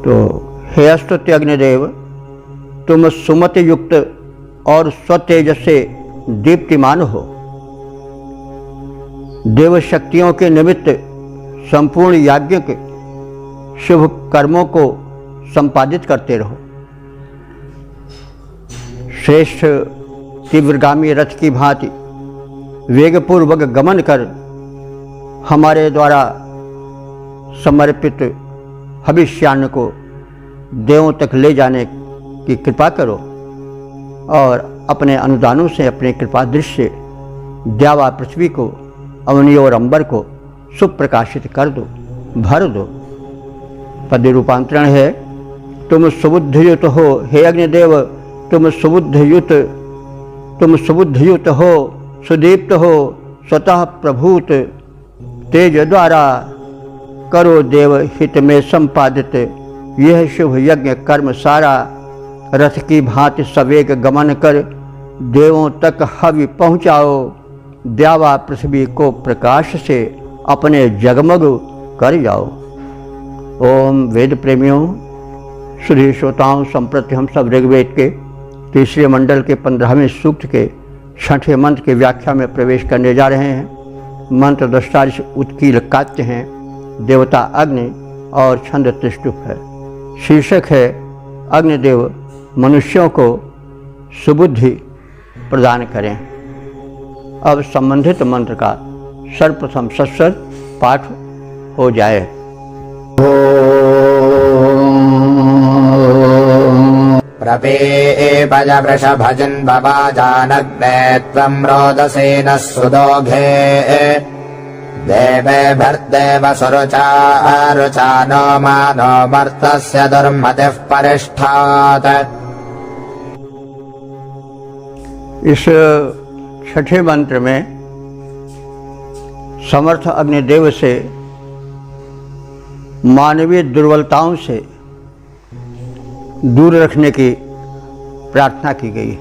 तो हे स्तुत्य अग्निदेव, तुम सुमति युक्त और स्वतेज से दीप्तिमान हो। देव शक्तियों के निमित्त संपूर्ण याज्ञिक शुभ कर्मों को संपादित करते रहो। श्रेष्ठ तीव्रगामी रथ की भांति वेगपूर्वक गमन कर हमारे द्वारा समर्पित हविष्यान्न को देवों तक ले जाने की कृपा करो और अपने अनुदानों से, अपने कृपा दृश्य से द्यावा पृथ्वी को, अवनी और अंबर को सुप्रकाशित कर दो, भर दो। पद रूपांतरण है, तुम सुबुद्धयुत हो हे अग्निदेव, तुम सुबुद्धयुत हो, सुदीप्त हो, स्वतः प्रभूत तेज द्वारा करो देव हित में संपादित यह शुभ यज्ञ कर्म सारा। रथ की भांति सवेग गमन कर देवों तक हवि पहुँचाओ, द्यावा पृथ्वी को प्रकाश से अपने जगमग कर जाओ। ओम वेद प्रेमियों, श्री श्रोताओं, संप्रति हम सब ऋग्वेद के तीसरे मंडल के 15वें सूक्त के 6ठे मंत्र की व्याख्या में प्रवेश करने जा रहे हैं। मंत्र दृष्टा उत्कील कात्य हैं, देवता अग्नि और छंद त्रिष्टुप है। शीर्षक है अग्निदेव मनुष्यों को सुबुद्धि प्रदान करें। अब संबंधित मंत्र का सर्वप्रथम सस्वर पाठ हो जाए। प्रपेपज वृषभजन् बवाजानग्ने त्वं रोदसी नः सुदोघे देवेभिर्देव सुरुचा रुचा नो मानो मर्तस्य दुर्मतिः परिष्ठात्। इस छठे मंत्र में समर्थ अग्निदेव से मानवीय दुर्बलताओं से दूर रखने की प्रार्थना की गई।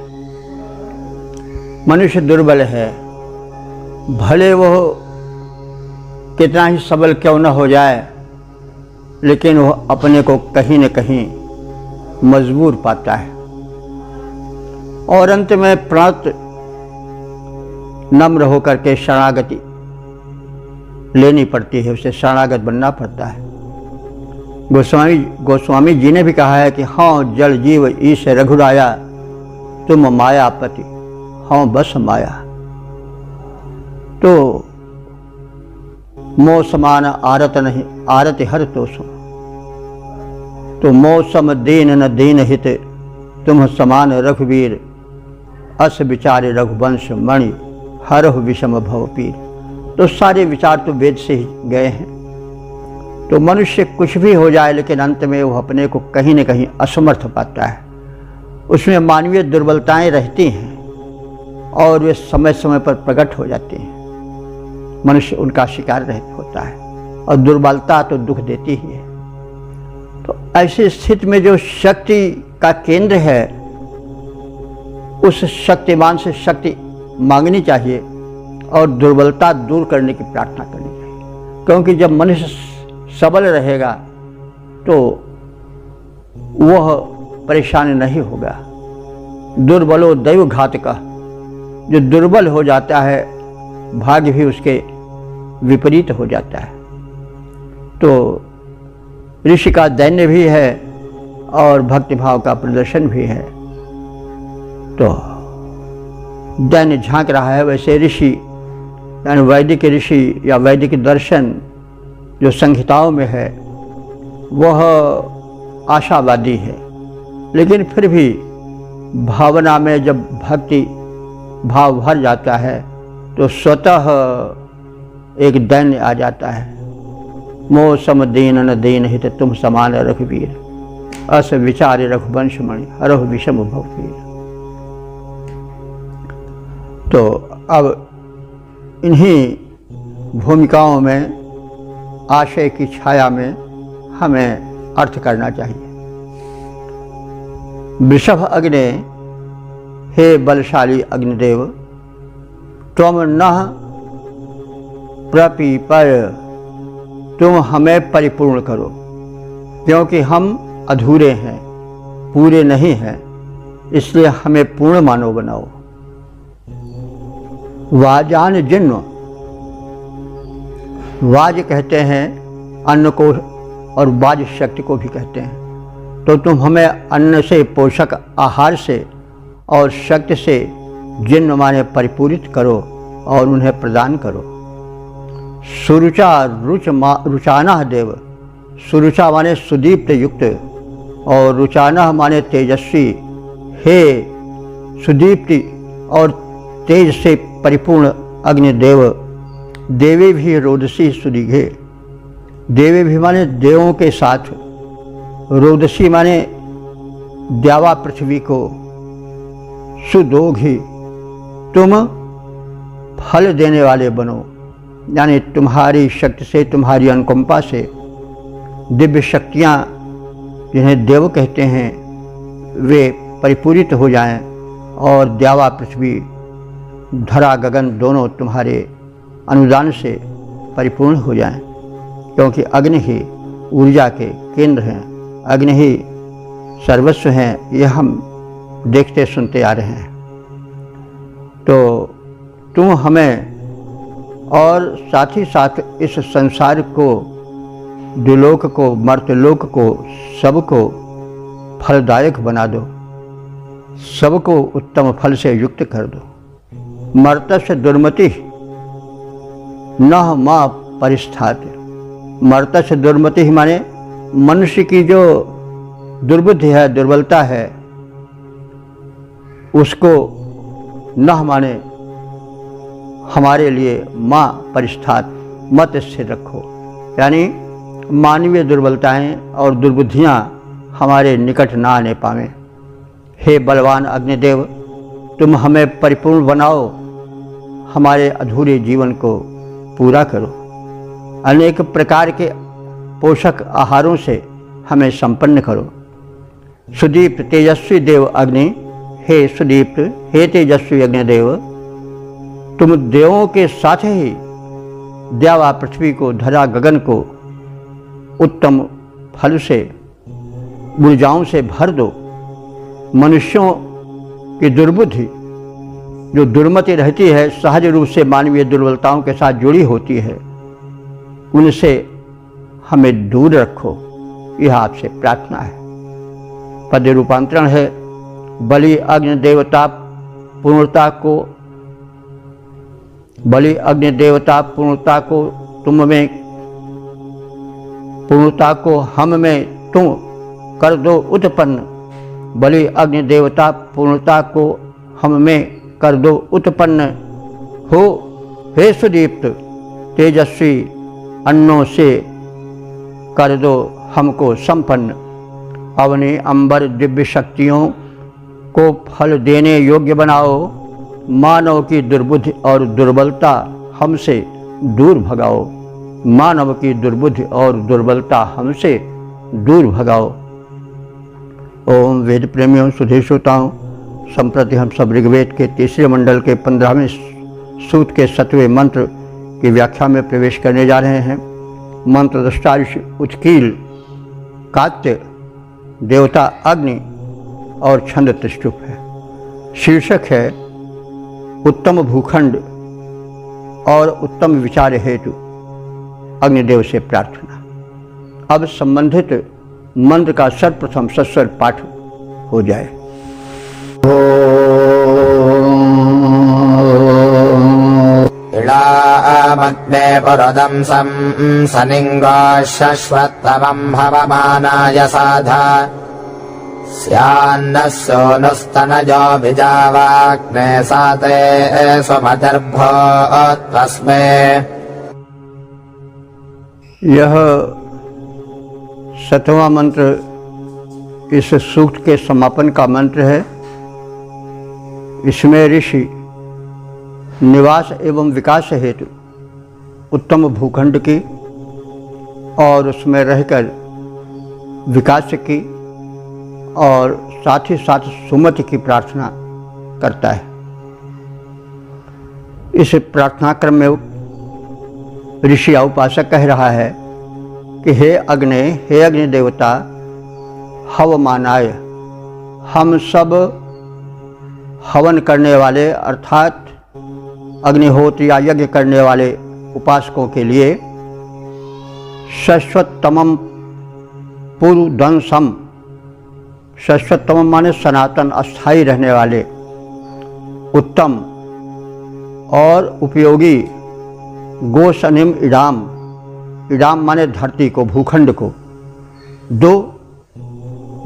मनुष्य दुर्बल है, भले वो कितना ही सबल क्यों न हो जाए, लेकिन वह अपने को कहीं न कहीं मजबूर पाता है और अंत में प्रणत नम्र होकर के शरणागति लेनी पड़ती है, उसे शरणागत बनना पड़ता है। गोस्वामी जी ने भी कहा है कि हाँ जल जीव ईश रघुराया, तुम मायापति हाँ बस माया। तो मोह समान आरत नहीं, आरत हर तो सो। तो मोह सम दीन न दीन हित, तुम समान रघुवीर, अस विचारे रघुवंश मणि हरहु विषम भवपीर। तो सारे विचार तो वेद से ही गए हैं। तो मनुष्य कुछ भी हो जाए, लेकिन अंत में वो अपने को कहीं न कहीं असमर्थ पाता है। उसमें मानवीय दुर्बलताएं रहती हैं और वे समय समय पर प्रकट हो जाती हैं। मनुष्य उनका शिकार होता है और दुर्बलता तो दुख देती ही है। तो ऐसी स्थिति में जो शक्ति का केंद्र है, उस शक्तिमान से शक्ति मांगनी चाहिए और दुर्बलता दूर करने की प्रार्थना करनी चाहिए। क्योंकि जब मनुष्य सबल रहेगा तो वह परेशान नहीं होगा। दुर्बलो दैव घातका, जो दुर्बल हो जाता है भाग्य भी उसके विपरीत हो जाता है। तो ऋषि का दैन्य भी है और भक्तिभाव का प्रदर्शन भी है। तो दैन्य झांक रहा है, वैसे ऋषि यानी वैदिक ऋषि या वैदिक दर्शन जो संहिताओं में है वह आशावादी है, लेकिन फिर भी भावना में जब भक्ति भाव भर जाता है तो स्वतः एक दैन्य आ जाता है। मोह सम दीन न दीन हित तुम समान रघुवीर, अस विचार रघुवंश मणि हरहु विषम भववीर। तो अब इन्हीं भूमिकाओं में आशय की छाया में हमें अर्थ करना चाहिए। वृषभ अग्ने, हे बलशाली अग्निदेव, त्वम नः प्रपीपर, तुम हमें परिपूर्ण करो, क्योंकि हम अधूरे हैं, पूरे नहीं हैं, इसलिए हमें पूर्ण मानव बनाओ। वाजान जिन्व, वाज कहते हैं अन्न को और वाज शक्ति को भी कहते हैं। तो तुम हमें अन्न से, पोषक आहार से और शक्ति से जिन्न माने परिपूरित करो और उन्हें प्रदान करो। सुरुचा रुचाना देव, सुरुचा माने सुदीप्त युक्त और रुचाना माने तेजस्वी। हे सुदीप्ति और तेज से परिपूर्ण अग्निदेव, देवे भी रोदसी सुदीघे, देवे भी माने देवों के साथ, रोदसी माने द्यावा पृथ्वी को, सुदोघी तुम फल देने वाले बनो, यानी तुम्हारी शक्ति से, तुम्हारी अनुकंपा से दिव्य शक्तियाँ जिन्हें देव कहते हैं वे परिपूरित हो जाएं और द्यावा पृथ्वी, धरा गगन दोनों तुम्हारे अनुदान से परिपूर्ण हो जाएं, क्योंकि अग्नि ही ऊर्जा के केंद्र हैं, अग्नि ही सर्वस्व हैं, यह हम देखते सुनते आ रहे हैं। तो तुम हमें और साथ ही साथ इस संसार को, द्युलोक को, मर्त्यलोक को, सबको फलदायक बना दो, सबको उत्तम फल से युक्त कर दो। मर्तस्य दुर्मति न माँ परिस्थात, मर्तस्य दुर्मति माने मनुष्य की जो दुर्बुद्धि है, दुर्बलता है, उसको न माने हमारे लिए माँ परिस्थात, मत स्थिर रखो, यानी मानवीय दुर्बलताएं और दुर्बुद्धियाँ हमारे निकट ना आने पावें। हे बलवान अग्निदेव, तुम हमें परिपूर्ण बनाओ, हमारे अधूरे जीवन को पूरा करो, अनेक प्रकार के पोषक आहारों से हमें संपन्न करो। सुदीप्त तेजस्वी देव अग्नि, हे सुदीप्त, हे तेजस्वी अग्निदेव, तुम देवों के साथ ही द्यावा पृथ्वी को, धरा गगन को उत्तम फल से, ऊर्जाओं से भर दो। मनुष्यों की दुर्बुद्धि जो दुर्मति रहती है, सहज रूप से मानवीय दुर्बलताओं के साथ जुड़ी होती है, उनसे हमें दूर रखो, यह आपसे प्रार्थना है। पद्य रूपांतरण है, बलि अग्नि देवता पूर्णता को, बलि अग्नि देवता पूर्णता को तुम में, पूर्णता को हम में तुम कर दो उत्पन्न। बलि अग्नि देवता पूर्णता को हम में कर दो उत्पन्न हो। हे सुदीप्त तेजस्वी, अन्नों से कर दो हमको संपन्न। अवनि अंबर दिव्य शक्तियों को फल देने योग्य बनाओ। मानव की दुर्बुद्धि और दुर्बलता हमसे दूर भगाओ। मानव की दुर्बुद्धि और दुर्बलता हमसे दूर भगाओ। ओम वेद प्रेमियों, सुधे श्रोताओं, संप्रति हम सब ऋग्वेद के तीसरे मंडल के 15वें सूक्त के 7वें मंत्र की व्याख्या में प्रवेश करने जा रहे हैं। मंत्र दृष्टा ऋषि उत्कील, कात्य देवता अग्नि और छंद त्रिष्टुप है। शीर्षक है उत्तम भूखंड और उत्तम विचार हेतु अग्निदेव से प्रार्थना। अब संबंधित मंत्र का सर्वप्रथम सस्वर पाठ हो जाए। इळामग्ने यज्ञे पुरुदं सनिङ्गो शश्वत्तमं भवमानाय साधा स्यान्नः सोनुस्तनजो विजावाग्ने साते स्वमतिर्भो तस्मै। यह 7वां मंत्र इस सूक्त के समापन का मंत्र है। इसमें ऋषि निवास एवं विकास हेतु उत्तम भूखंड की और उसमें रहकर विकास की और साथ ही साथ सुमति की प्रार्थना करता है। इस प्रार्थना क्रम में ऋषि या उपासक कह रहा है कि हे अग्नि देवता, हवमानाय, हम सब हवन करने वाले अर्थात अग्निहोत्र या यज्ञ करने वाले उपासकों के लिए शाश्वततमम पुरुदंसम, शाश्वततम माने सनातन अस्थाई रहने वाले, उत्तम और उपयोगी गोसनिम इडाम, इडाम माने धरती को, भूखंड को, दो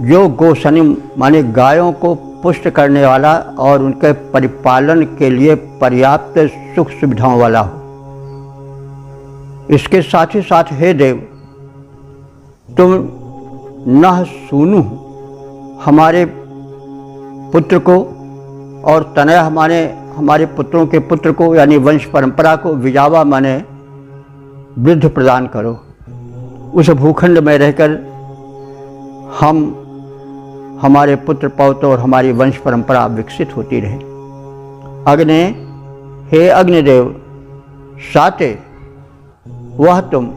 जो गोसनिम माने गायों को पुष्ट करने वाला और उनके परिपालन के लिए पर्याप्त सुख सुविधाओं वाला हो। इसके साथ ही साथ हे देव, तुम नह सूनु हमारे पुत्र को और तनय हमारे पुत्रों के पुत्र को यानी वंश परंपरा को विजावा माने वृद्धि प्रदान करो। उस भूखंड में रहकर हम हमारे पुत्र पौत्र और हमारी वंश परंपरा विकसित होती रहे। अग्नि, हे अग्निदेव, साते वह तुम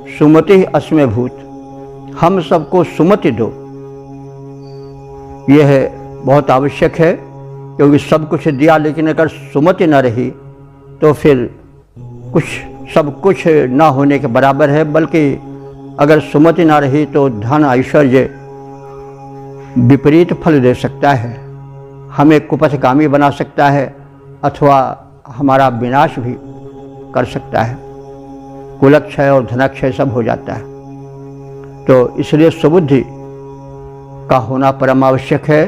सुमति अस्मभूत, हम सबको सुमति दो। यह बहुत आवश्यक है क्योंकि सब कुछ दिया लेकिन अगर सुमति न रही तो फिर सब कुछ न होने के बराबर है। बल्कि अगर सुमति न रही तो धन ऐश्वर्य विपरीत फल दे सकता है, हमें कुपथगामी बना सकता है अथवा हमारा विनाश भी कर सकता है। कुलक्षय और धनक्षय सब हो जाता है। तो इसलिए सुबुद्धि का होना परम आवश्यक है।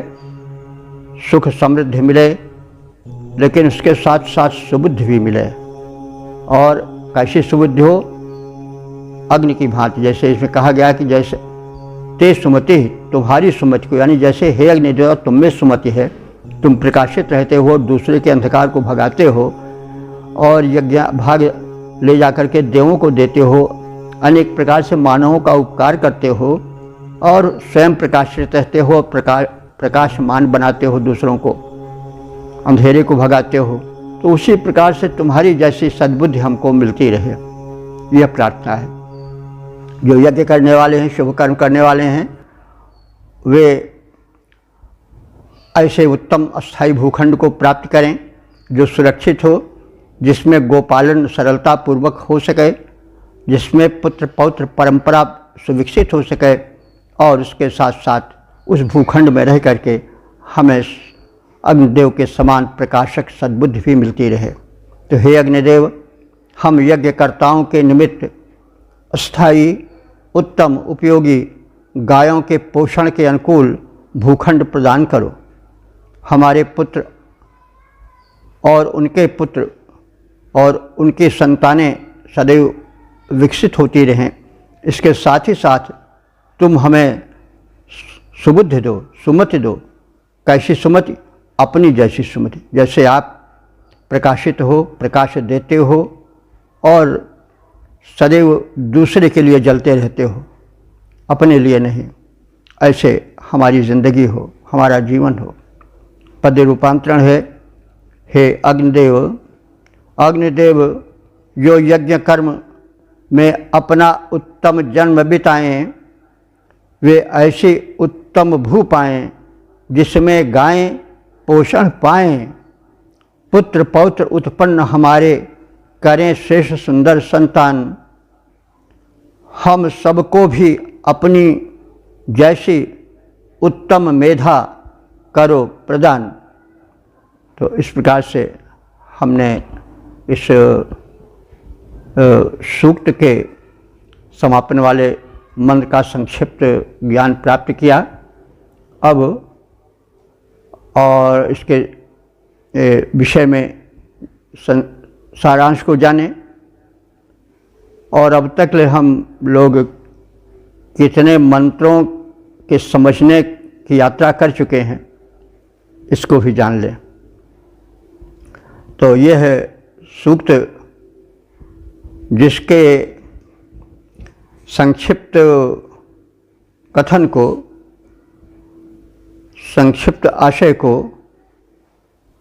सुख समृद्धि मिले लेकिन उसके साथ साथ सुबुद्धि भी मिले। और कैसी सुबुद्धि हो? अग्नि की भांति, जैसे इसमें कहा गया कि जैसे ते सुमति, तुम्हारी सुमति को, यानी जैसे हे अग्निदेव तुम में सुमति है, तुम प्रकाशित रहते हो, दूसरे के अंधकार को भगाते हो और यज्ञ भाग ले जाकर के देवों को देते हो, अनेक प्रकार से मानवों का उपकार करते हो और स्वयं प्रकाशित रहते हो, प्रकाशमान बनाते हो, दूसरों को अंधेरे को भगाते हो। तो उसी प्रकार से तुम्हारी जैसी सद्बुद्धि हमको मिलती रहे, यह प्रार्थना है। जो यज्ञ करने वाले हैं, शुभ कर्म करने वाले हैं, वे ऐसे उत्तम अस्थायी भूखंड को प्राप्त करें जो सुरक्षित हो, जिसमें गोपालन सरलता पूर्वक हो सके, जिसमें पुत्र पौत्र परंपरा सुविकसित हो सके और उसके साथ साथ उस भूखंड में रह करके हमें अग्निदेव के समान प्रकाशक सद्बुद्धि भी मिलती रहे। तो हे अग्निदेव, हम यज्ञकर्ताओं के निमित्त अस्थायी उत्तम उपयोगी गायों के पोषण के अनुकूल भूखंड प्रदान करो। हमारे पुत्र और उनके पुत्र और उनकी संतानें सदैव विकसित होती रहें। इसके साथ ही साथ तुम हमें सुबुद्धि दो, सुमति दो। कैसी सुमति? अपनी जैसी सुमति। जैसे आप प्रकाशित हो, प्रकाश देते हो और सदैव दूसरे के लिए जलते रहते हो, अपने लिए नहीं। ऐसे हमारी जिंदगी हो, हमारा जीवन हो। पद रूपांतरण है, हे अग्निदेव, अग्निदेव जो यज्ञ कर्म में अपना उत्तम जन्म बिताएं, वे ऐसी उत्तम भू पाएं जिसमें गायें पोषण पाएं, पुत्र पौत्र उत्पन्न हमारे करें श्रेष्ठ सुंदर संतान। हम सबको भी अपनी जैसी उत्तम मेधा करो प्रदान। तो इस प्रकार से हमने इस सूक्त के समापन वाले मंत्र का संक्षिप्त ज्ञान प्राप्त किया। अब और इसके विषय में सारांश को जाने, और अब तक ले हम लोग कितने मंत्रों के समझने की यात्रा कर चुके हैं इसको भी जान लें। तो यह है सूक्त जिसके संक्षिप्त कथन को, संक्षिप्त आशय को,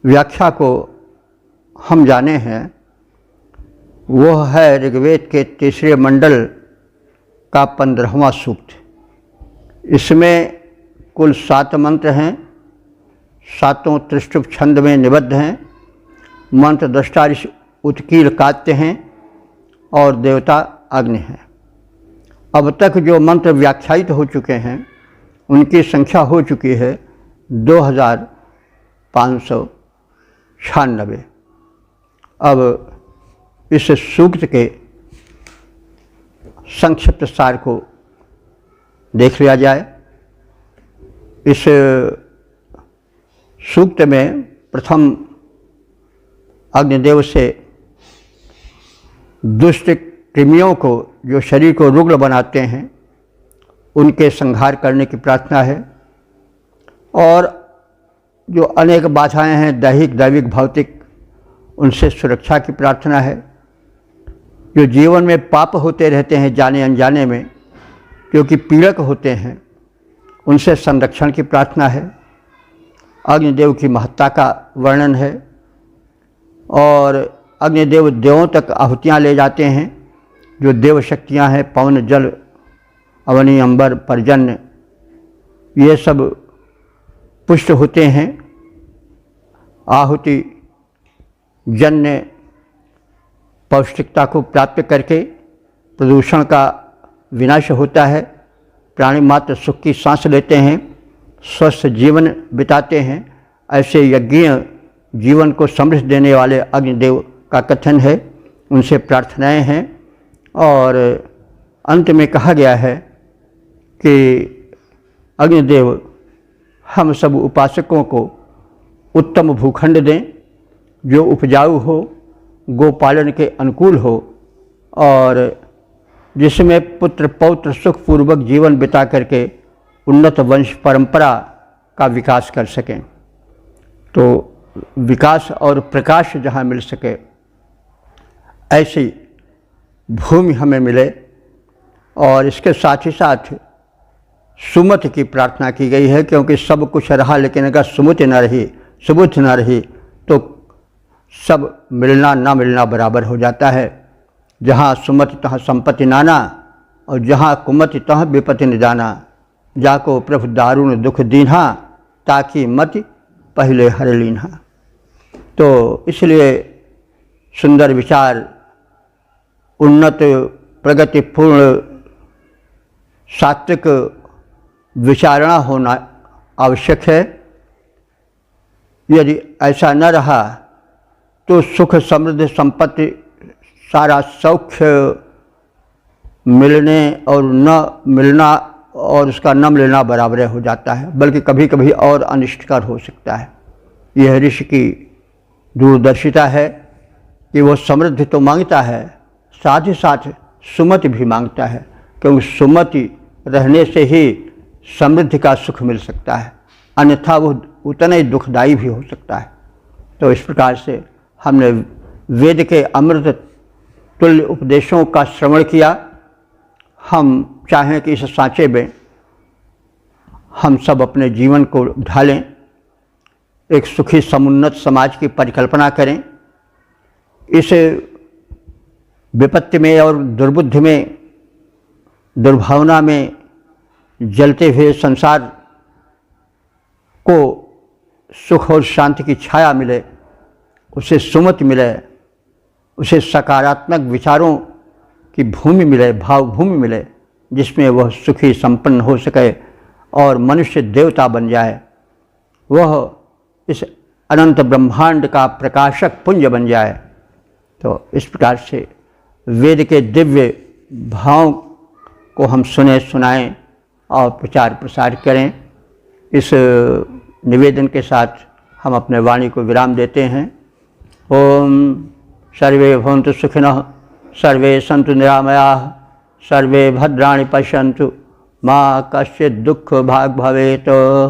व्याख्या को हम जाने हैं। वह है ऋग्वेद के तीसरे मंडल का 15वां सूक्त। इसमें कुल 7 मंत्र हैं, 7 त्रिष्टुप छंद में निबद्ध हैं। मंत्र दृष्टा ऋषि उत्कील कात्य हैं और देवता अग्नि हैं। अब तक जो मंत्र व्याख्यायित हो चुके हैं उनकी संख्या हो चुकी है 2596। अब इस सूक्त के संक्षिप्त सार को देख लिया जाए। इस सूक्त में प्रथम अग्निदेव से दुष्ट कृमियों को, जो शरीर को रुग्ण बनाते हैं, उनके संहार करने की प्रार्थना है। और जो अनेक बाधाएं हैं, दैहिक, दैविक, भौतिक, उनसे सुरक्षा की प्रार्थना है। जो जीवन में पाप होते रहते हैं जाने अनजाने में, जो कि पीड़क होते हैं, उनसे संरक्षण की प्रार्थना है। अग्निदेव की महत्ता का वर्णन है और अग्निदेव देवों तक आहुतियाँ ले जाते हैं। जो देव शक्तियाँ हैं, पवन, जल, अवनी, अंबर, पर्जन्य, ये सब पुष्ट होते हैं। आहुति जन्य पौष्टिकता को प्राप्त करके प्रदूषण का विनाश होता है। प्राणी मात्र सुख की सांस लेते हैं, स्वस्थ जीवन बिताते हैं। ऐसे यज्ञीय जीवन को समृद्ध देने वाले अग्निदेव का कथन है, उनसे प्रार्थनाएं हैं। और अंत में कहा गया है कि अग्निदेव हम सब उपासकों को उत्तम भूखंड दें, जो उपजाऊ हो, गोपालन के अनुकूल हो और जिसमें पुत्र पौत्र सुखपूर्वक जीवन बिता करके उन्नत वंश परंपरा का विकास कर सकें। तो विकास और प्रकाश जहाँ मिल सके, ऐसी भूमि हमें मिले। और इसके साथ ही साथ सुमति की प्रार्थना की गई है, क्योंकि सब कुछ रहा लेकिन अगर सुमति न रही, सुबुद्धि न रही, तो सब मिलना ना मिलना बराबर हो जाता है। जहाँ सुमति तहाँ संपत्ति नाना, और जहाँ कुमति तहाँ विपत्ति निदाना। जाको प्रभु दारुण दुख दीन्हा, ताकि मति पहले हर लीन्हा। तो इसलिए सुंदर विचार, उन्नत प्रगतिपूर्ण सात्विक विचारणा होना आवश्यक है। यदि ऐसा न रहा तो सुख, समृद्धि, संपत्ति, सारा सौख्य मिलने और न मिलना और उसका न मिलना बराबर हो जाता है, बल्कि कभी कभी और अनिष्टकर हो सकता है। यह ऋषि की दूरदर्शिता है कि वो समृद्धि तो मांगता है, साथ ही साथ सुमति भी मांगता है, क्योंकि सुमति रहने से ही समृद्धि का सुख मिल सकता है, अन्यथा वो उतना ही दुखदायी भी हो सकता है। तो इस प्रकार से हमने वेद के अमृत तुल्य उपदेशों का श्रवण किया। हम चाहें कि इस सांचे में हम सब अपने जीवन को ढालें, एक सुखी समुन्नत समाज की परिकल्पना करें। इस विपत्ति में और दुर्बुद्धि में, दुर्भावना में जलते हुए संसार को सुख और शांति की छाया मिले, उसे सुमति मिले, उसे सकारात्मक विचारों की भूमि मिले, भाव भूमि मिले, जिसमें वह सुखी संपन्न हो सके और मनुष्य देवता बन जाए। वह इस अनंत ब्रह्मांड का प्रकाशक पुंज बन जाए। तो इस प्रकार से वेद के दिव्य भाव को हम सुने सुनाएं और प्रचार प्रसार करें। इस निवेदन के साथ हम अपने वाणी को विराम देते हैं। ओम सर्वे भवन्तु सुखिनः, सर्वे सन्तु निरामयाः, सर्वे भद्राणि पश्यन्तु, मा कश्चित् दुःख भाग् भवेत्।